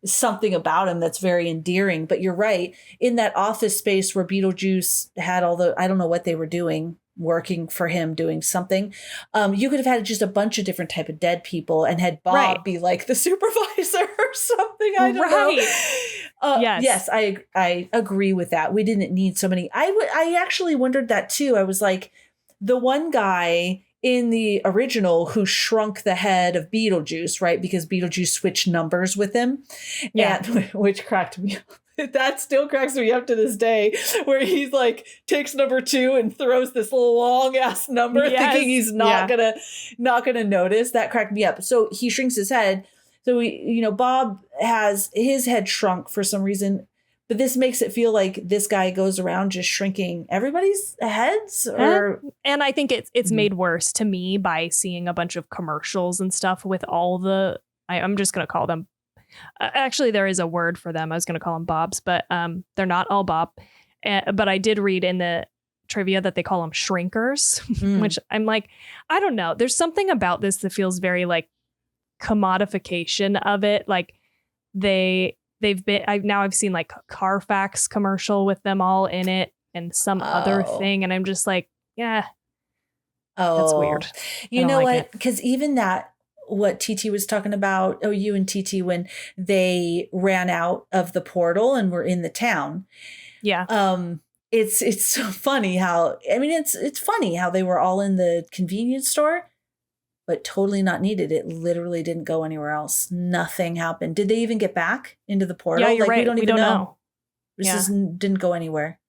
something about him that's very endearing. But you're right, in that office space where Beetlejuice had I don't know what they were doing, working for him, doing something, you could have had just a bunch of different type of dead people and had Bob be like the supervisor or something. I don't know. Yes, I agree with that. We didn't need so many. I actually wondered that too. I was like, the one guy in the original who shrunk the head of Beetlejuice, right? Because Beetlejuice switched numbers with him, which cracked me up. That still cracks me up to this day, where he's like takes number 2 and throws this long ass number, thinking he's not gonna notice. That cracked me up. So he shrinks his head. So Bob has his head shrunk for some reason, but this makes it feel like this guy goes around just shrinking everybody's heads. And I think it's made worse to me by seeing a bunch of commercials and stuff with all the, I'm just gonna call them Actually, there is a word for them. I was going to call them bobs, but they're not all bob. But I did read in the trivia that they call them shrinkers, which I'm like, I don't know. There's something about this that feels very like commodification of it. Like they've been, I've seen like Carfax commercial with them all in it and some other thing. And I'm just like, yeah, that's weird. You know what? Because even that, what Teetee was talking about, you and Teetee, when they ran out of the portal and were in the town. Yeah. It's so funny how, I mean, it's funny how they were all in the convenience store, but totally not needed. It literally didn't go anywhere else. Nothing happened. Did they even get back into the portal? Yeah, you're right. We don't even know. This didn't go anywhere.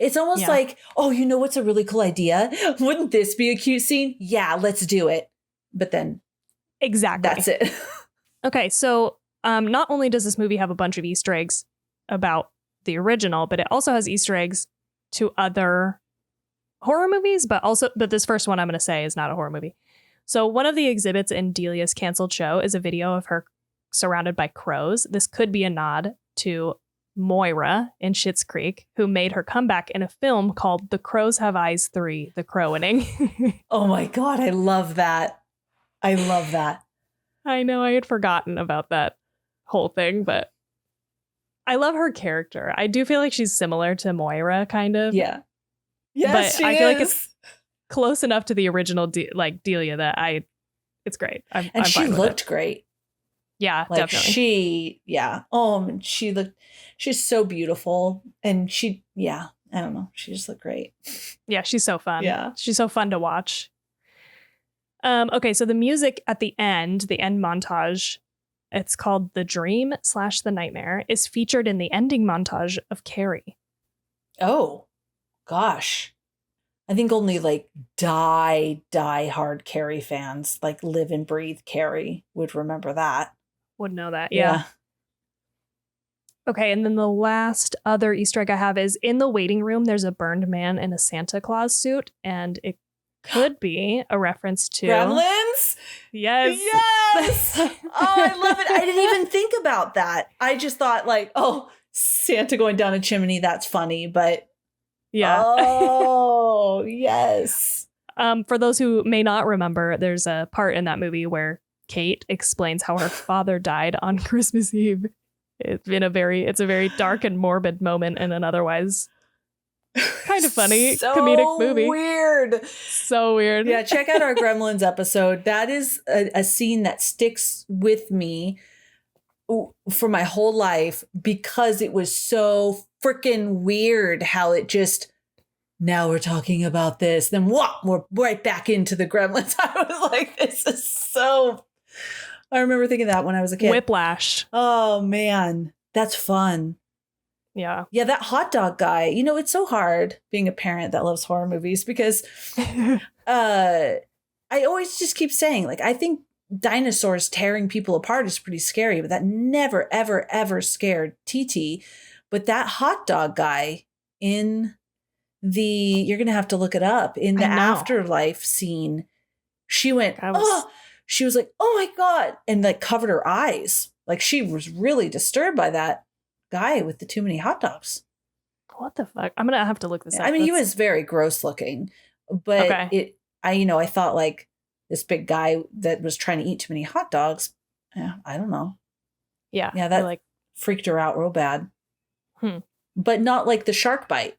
It's almost like, oh, you know what's a really cool idea? Wouldn't this be a cute scene? Yeah, let's do it. But then exactly, that's it. Okay, so not only does this movie have a bunch of Easter eggs about the original, but it also has Easter eggs to other horror movies, but this first one I'm going to say is not a horror movie. So one of the exhibits in Delia's canceled show is a video of her surrounded by crows. This could be a nod to Moira in Schitt's Creek, who made her comeback in a film called The Crows Have Eyes 3, The Crowaning. Oh my God, I love that. I love that. I know, I had forgotten about that whole thing, but I love her character. I do feel like she's similar to Moira, kind of. Yeah. Yes, but I feel like it's close enough to the original Delia that it's great. I'm she fine with looked it. great. Yeah, like definitely. She's so beautiful. And I don't know. She just looked great. Yeah, she's so fun. Yeah. She's so fun to watch. Okay, so the music at the end montage, it's called The Dream / The Nightmare, is featured in the ending montage of Carrie. Oh, gosh. I think only like die hard Carrie fans, like live and breathe Carrie, would remember that. Would know that, yeah. Okay, and then the last other Easter egg I have is in the waiting room, there's a burned man in a Santa Claus suit, and it could be a reference to Gremlins? Yes. Oh, I love it. I didn't even think about that. I just thought like, oh, Santa going down a chimney, that's funny, but yeah. Oh, yes. For those who may not remember, there's a part in that movie where Kate explains how her father died on Christmas Eve. It's a very dark and morbid moment in an otherwise kind of funny comedic movie. So weird. Yeah, check out our Gremlins episode. That is a scene that sticks with me for my whole life because it was so freaking weird how it just, now we're talking about this, then what? We're right back into the Gremlins. I was like, this is so, I remember thinking that when I was a kid. Whiplash. Oh man, that's fun. Yeah. Yeah, that hot dog guy, it's so hard being a parent that loves horror movies because I always just keep saying, like, I think dinosaurs tearing people apart is pretty scary, but that never, ever, ever scared Teetee. But that hot dog guy in you're going to have to look it up, in the afterlife scene, she went, she was like, oh my God, and like covered her eyes. Like she was really disturbed by that guy with the too many hot dogs. What the fuck? I'm going to have to look this up. I mean, he was very gross looking, but I thought like this big guy that was trying to eat too many hot dogs. Yeah, I don't know. Yeah. Yeah, that freaked her out real bad. But not like the shark bite.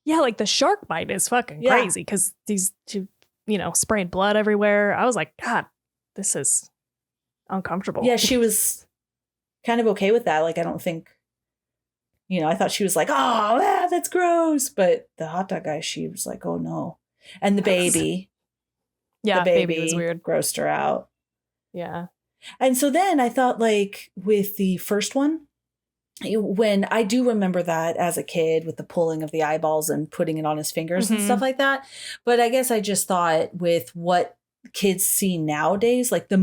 Yeah, like the shark bite is fucking crazy because these two, spraying blood everywhere. I was like, God, this is uncomfortable. Yeah, she was kind of okay with that. Like, I don't think, I thought she was like, oh, that's gross. But the hot dog guy, she was like, oh no. And the baby. Yeah, the baby was weird. Grossed her out. Yeah. And so then I thought, like, with the first one, when I do remember that as a kid with the pulling of the eyeballs and putting it on his fingers and stuff like that. But I guess I just thought with what kids see nowadays, like the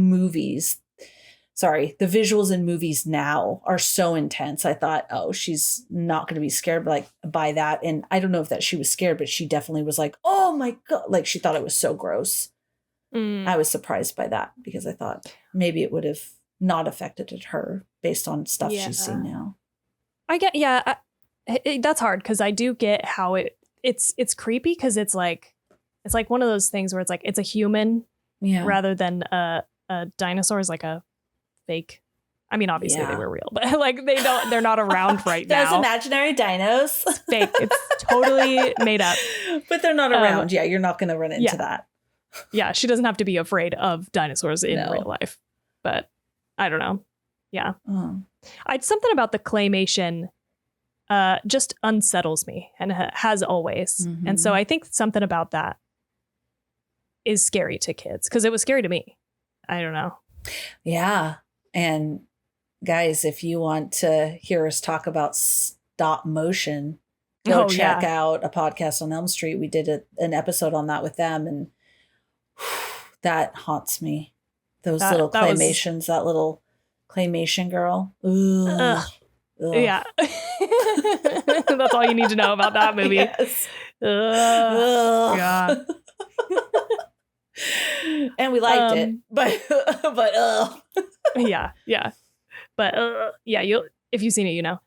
visuals in movies now are so intense. I thought, oh, she's not going to be scared by that. And I don't know if that she was scared, but she definitely was like, oh my God, like she thought it was so gross. I was surprised by that because I thought maybe it would have not affected her based on stuff she's seen now. I get, that's hard because I do get how it's creepy because it's like one of those things where it's like it's a human rather than a dinosaur is like a fake. I mean, obviously they were real, but like they're not around right now. Those imaginary dinos. It's fake. It's totally made up. But they're not around. Yeah, you're not going to run into that. Yeah, she doesn't have to be afraid of dinosaurs in real life. But I don't know. Yeah. Something about the claymation just unsettles me and has always. Mm-hmm. And so I think something about that is scary to kids because it was scary to me. I don't know. Yeah. And guys, if you want to hear us talk about stop motion, go check out a podcast on Elm Street. We did an episode on that with them, and that haunts me. Those little claymations, that little claymation girl. Ugh. Yeah. That's all you need to know about that movie. Yes. God. And we liked it, but yeah. But if you've seen it, you know.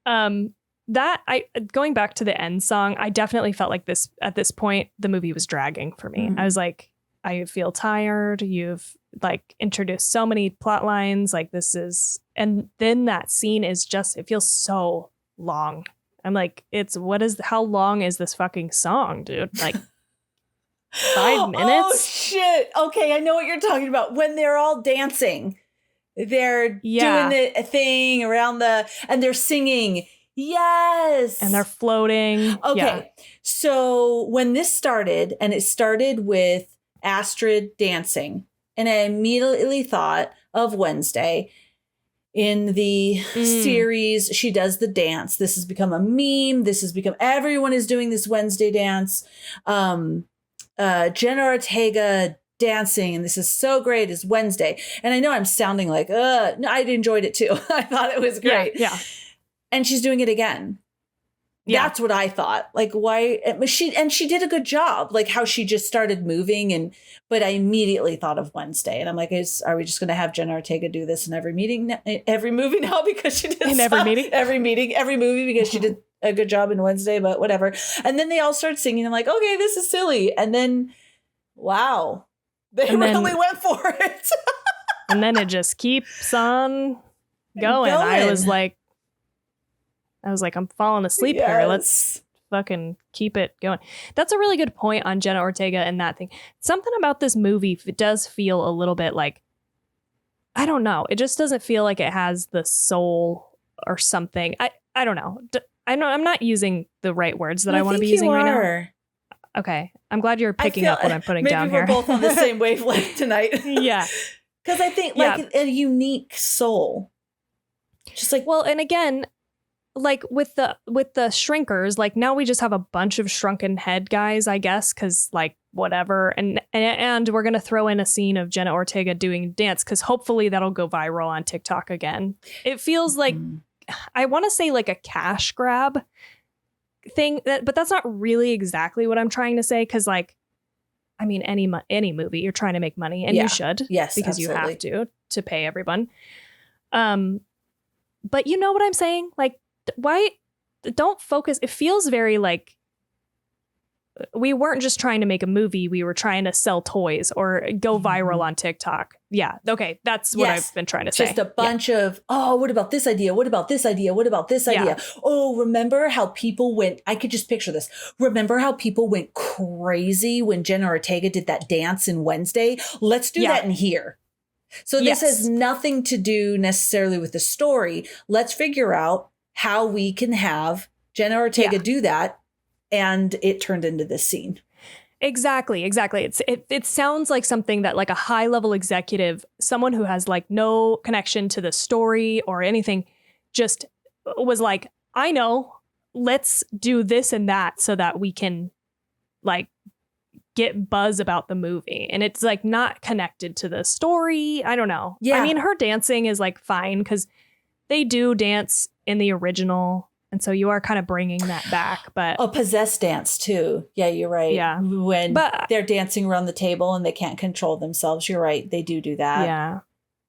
Going back to the end song, I definitely felt like this at this point the movie was dragging for me. I was like, I feel tired. You've like introduced so many plot lines. Like and then that scene is just, it feels so long. I'm like, how long is this fucking song, dude? Like 5 minutes? Oh shit. Okay, I know what you're talking about. When they're all dancing, they're doing a thing around and they're singing. Yes. And they're floating. Okay. Yeah. So when this started, and it started with Astrid dancing, and I immediately thought of Wednesday. In the series, she does the dance. This has become a meme. Everyone is doing this Wednesday dance. Jenna Ortega dancing, and this is so great, is Wednesday. And I know I'm sounding like, no, I enjoyed it too. I thought it was great. Yeah. And she's doing it again. Yeah. That's what I thought. Like, why? She did a good job, like how she just started moving. But I immediately thought of Wednesday. And I'm like, are we just going to have Jenna Ortega do this in every movie now because she did every movie because she did a good job in Wednesday, but whatever. And then they all start singing. I'm like, okay, this is silly. And then, wow, they really went for it. And then it just keeps on going. I was like, I'm falling asleep here. Let's fucking keep it going. That's a really good point on Jenna Ortega and that thing. Something about this movie, it does feel a little bit like, I don't know. It just doesn't feel like it has the soul or something. I don't know. I know I'm not using the right words that I want to be using right now. Okay. I'm glad you're picking up what I'm putting down here. Maybe we're both on the same wavelength tonight. Yeah. Because I think a unique soul. Just like, well, and again, like with the shrinkers, like now we just have a bunch of shrunken head guys, I guess, because like whatever. And we're going to throw in a scene of Jenna Ortega doing dance because hopefully that'll go viral on TikTok again. It feels like, I want to say like a cash grab thing, but that's not really exactly what I'm trying to say. Because like, I mean, any movie, you're trying to make money and you should. Yes, because absolutely. you have to pay everyone. But you know what I'm saying? Like, why don't focus? It feels very like we weren't just trying to make a movie. We were trying to sell toys or go viral on TikTok. Yeah. Okay. That's what I've been trying to say. Just a bunch of, what about this idea? What about this idea? What about this idea? Oh, remember how people went, I could just picture this. Remember how people went crazy when Jenna Ortega did that dance in Wednesday? Let's do that in here. So this has nothing to do necessarily with the story. Let's figure out how we can have Jenna Ortega do that. And it turned into this scene. Exactly. It sounds like something that like a high level executive, someone who has like no connection to the story or anything, just was like, I know, let's do this and that so that we can like get buzz about the movie. And it's like not connected to the story. I don't know. Yeah. I mean, her dancing is like fine because they do dance in the original. And so you are kind of bringing that back, but possessed dance too. Yeah, you're right. Yeah, when they're dancing around the table and they can't control themselves, you're right. They do that. Yeah,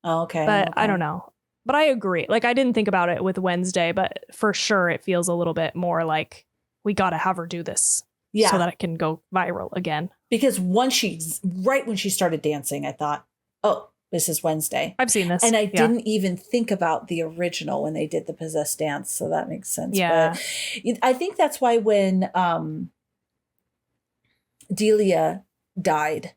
Oh, okay. But okay. I don't know. But I agree. Like, I didn't think about it with Wednesday, but for sure it feels a little bit more like we got to have her do this so that it can go viral again. Because right when she started dancing, I thought, oh, this is Wednesday. I've seen this. And I didn't even think about the original when they did the possessed dance. So that makes sense. Yeah. But I think that's why when Delia died,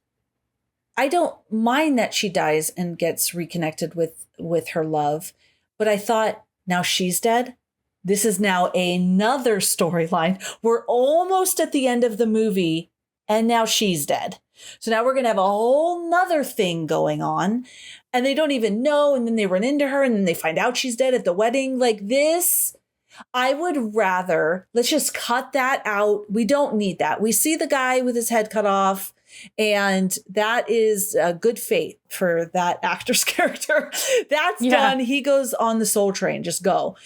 I don't mind that she dies and gets reconnected with her love. But I thought, now she's dead. This is now another storyline. We're almost at the end of the movie and now she's dead. So now we're going to have a whole nother thing going on and they don't even know. And then they run into her and then they find out she's dead at the wedding. Like this, I would rather, let's just cut that out. We don't need that. We see the guy with his head cut off. And that is a good fate for that actor's character. That's done. He goes on the soul train. Just go.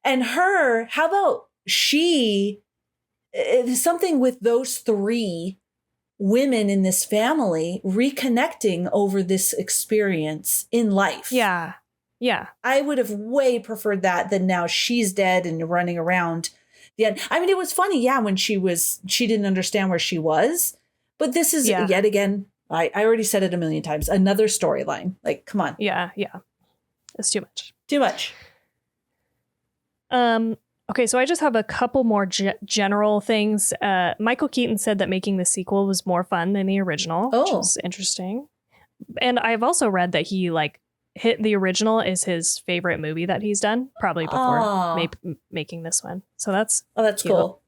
And her, how about something with those three women in this family reconnecting over this experience in life. Yeah. Yeah. I would have way preferred that than now she's dead and running around. I mean, it was funny. Yeah. When she didn't understand where she was. But this is yet again, I already said it a million times, another storyline. Like, come on. Yeah, yeah. It's too much. Too much. Okay, so I just have a couple more general things. Michael Keaton said that making the sequel was more fun than the original, which is interesting. And I've also read that he hit the original is his favorite movie that he's done, probably before making this one. So that's cool.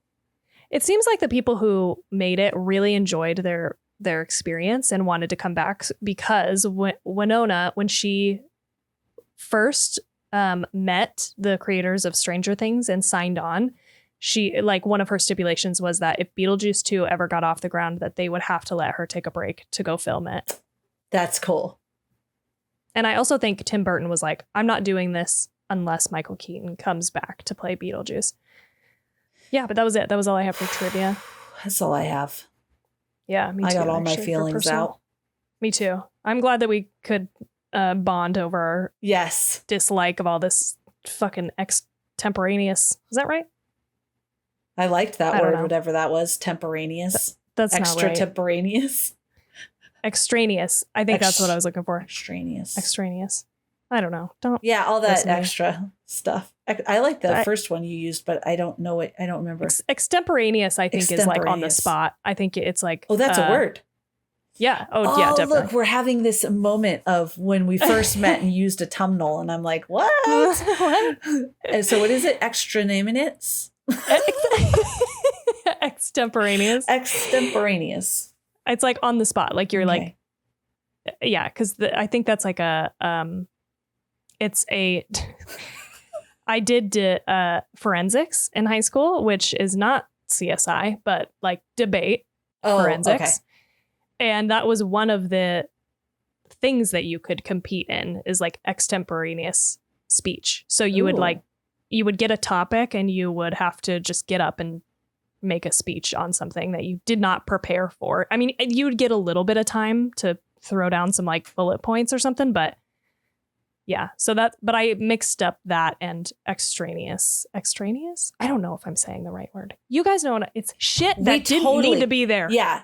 It seems like the people who made it really enjoyed their experience and wanted to come back because Winona, when she first met the creators of Stranger Things and signed on, she one of her stipulations was that if Beetlejuice 2 ever got off the ground, that they would have to let her take a break to go film it. That's cool. And I also think Tim Burton was like, I'm not doing this unless Michael Keaton comes back to play Beetlejuice. Yeah, but that was it. That was all I have for trivia. That's all I have. Yeah, me too. I got all my feelings out. Me too. I'm glad that we could bond over our dislike of all this fucking extemporaneous. Is that right? I liked that word, whatever that was. Temporaneous. That's extra not right. Temporaneous. Extraneous. I think that's what I was looking for. Extraneous. I don't know. All that extra stuff. I like the first one you used, but I don't know it. I don't remember. Extemporaneous, I think, is like on the spot. I think it's like... Oh, that's a word. Yeah. Oh, yeah, definitely. Look, we're having this moment of when we first met and used a tumnal, and I'm like, what? What? And so what is it? Extraneous? Extemporaneous. Extemporaneous. It's like on the spot. Like you're like... Yeah, because I think that's like a... It's a... I did forensics in high school, which is not CSI, but like debate forensics. Okay. And that was one of the things that you could compete in is like extemporaneous speech. So you would get a topic and you would have to just get up and make a speech on something that you did not prepare for. I mean, you would get a little bit of time to throw down some like bullet points or something, but yeah, but I mixed up that and extraneous. Extraneous? I don't know if I'm saying the right word. You guys know it's shit that didn't need to be there. Yeah,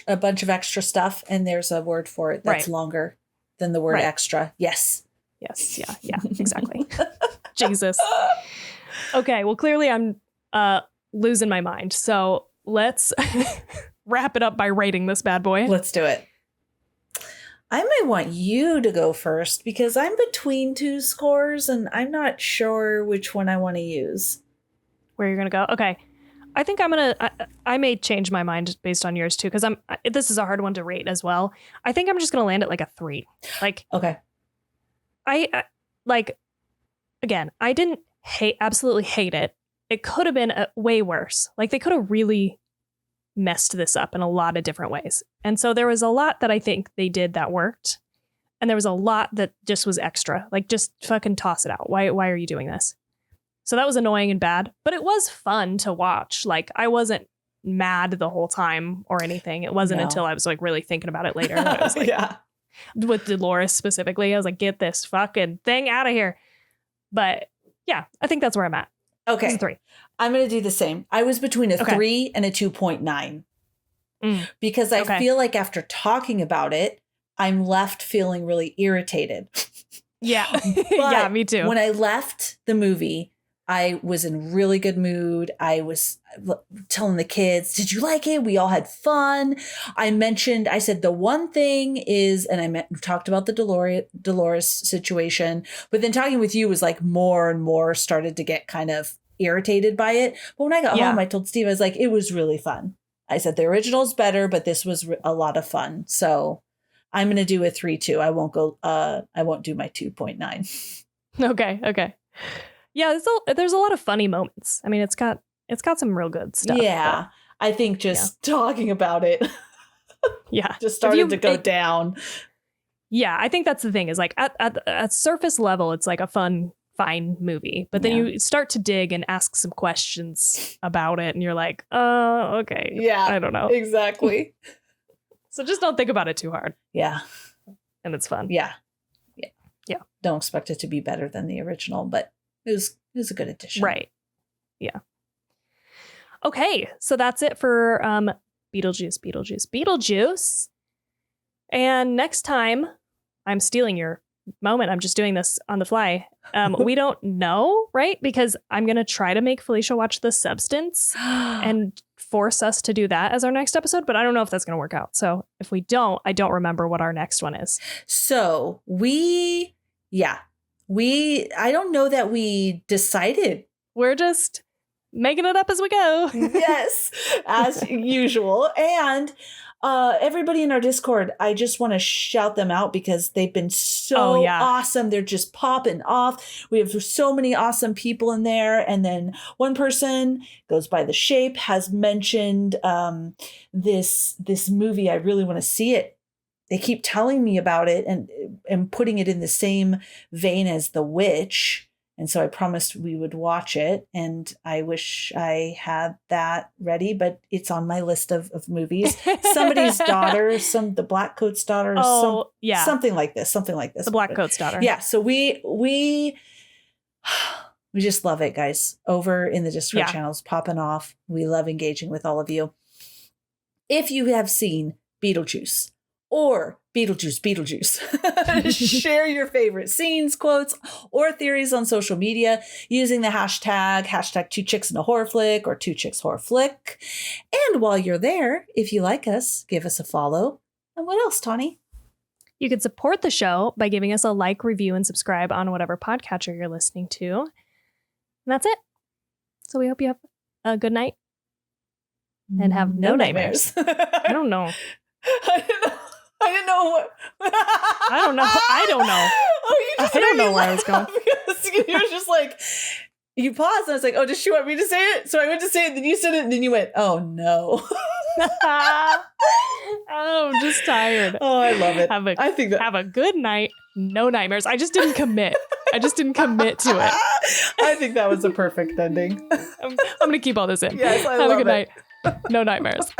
a bunch of extra stuff, and there's a word for it that's longer than the word extra. Yes. Yes, yeah, exactly. Jesus. Okay, well, clearly I'm losing my mind. So let's wrap it up by rating this bad boy. Let's do it. I might want you to go first because I'm between two scores and I'm not sure which one I want to use. Where you're going to go? Okay. I think I may change my mind based on yours too because this is a hard one to rate as well. I think I'm just going to land at like a 3. Like, okay. I again, I didn't absolutely hate it. It could have been way worse. Like they could have really messed this up in a lot of different ways. And so there was a lot that I think they did that worked. And there was a lot that just was extra. Like just fucking toss it out. Why are you doing this? So that was annoying and bad, but it was fun to watch. Like I wasn't mad the whole time or anything. It wasn't until I was like really thinking about it later. I was like, with Dolores specifically. I was like, get this fucking thing out of here. But yeah, I think that's where I'm at. Okay. It's a 3. I'm going to do the same. I was between a 3 and a 2.9 because I feel like after talking about it, I'm left feeling really irritated. Yeah. Yeah, me too. When I left the movie, I was in really good mood. I was telling the kids, did you like it? We all had fun. I said the one thing is, and talked about the Dolores situation, but then talking with you was like more and more started to get kind of irritated by it. But when I got home, I told Steve, I was like, it was really fun. I said the original's better, but this was a lot of fun. So I'm going to do a 3 too. I won't do my 2.9. Okay. Yeah, there's a lot of funny moments. I mean, it's got some real good stuff. Yeah, but I think just talking about it, just started to go down. Yeah, I think that's the thing is like at surface level, it's like a fine movie, but then you start to dig and ask some questions about it, and you're like, oh, okay, yeah, I don't know exactly. So just don't think about it too hard. Yeah, and it's fun. Yeah. Don't expect it to be better than the original, but it was a good addition. Right. Yeah. Okay. So that's it for Beetlejuice. And next time, I'm stealing your moment. I'm just doing this on the fly. We don't know, right? Because I'm going to try to make Felicia watch The Substance and force us to do that as our next episode. But I don't know if that's going to work out. So if we don't, I don't remember what our next one is. So I don't know that we decided. We're just making it up as we go. Yes, as usual. And everybody in our Discord, I just want to shout them out because they've been so awesome. They're just popping off. We have so many awesome people in there. And then one person goes by The Shape has mentioned this movie. I really want to see it. They keep telling me about it and putting it in the same vein as The Witch. And so I promised we would watch it. And I wish I had that ready, but it's on my list of movies. Somebody's daughter, the Black Coat's daughter. Something like this. The Black Coat's daughter. Yeah. So we just love it, guys. Over in the Discord channels, popping off. We love engaging with all of you. If you have seen Beetlejuice, or Beetlejuice. Share your favorite scenes, quotes, or theories on social media using the hashtag 2chicksandahorrorflick or 2chickshorrorflick. And while you're there, if you like us, give us a follow. And what else, Tawny? You can support the show by giving us a like, review, and subscribe on whatever podcatcher you're listening to. And that's it. So we hope you have a good night and have no nightmares. I don't know. I didn't know what. I don't know. Oh, I don't know where I was going. You were just like, you paused. And I was like, oh, does she want me to say it? So I went to say it. Then you said it. And then you went, oh, no. Oh, I'm just tired. Oh, I love it. Have a good night. No nightmares. I just didn't commit. to it. I think that was a perfect ending. I'm going to keep all this in. Yes, Have a good night. No nightmares.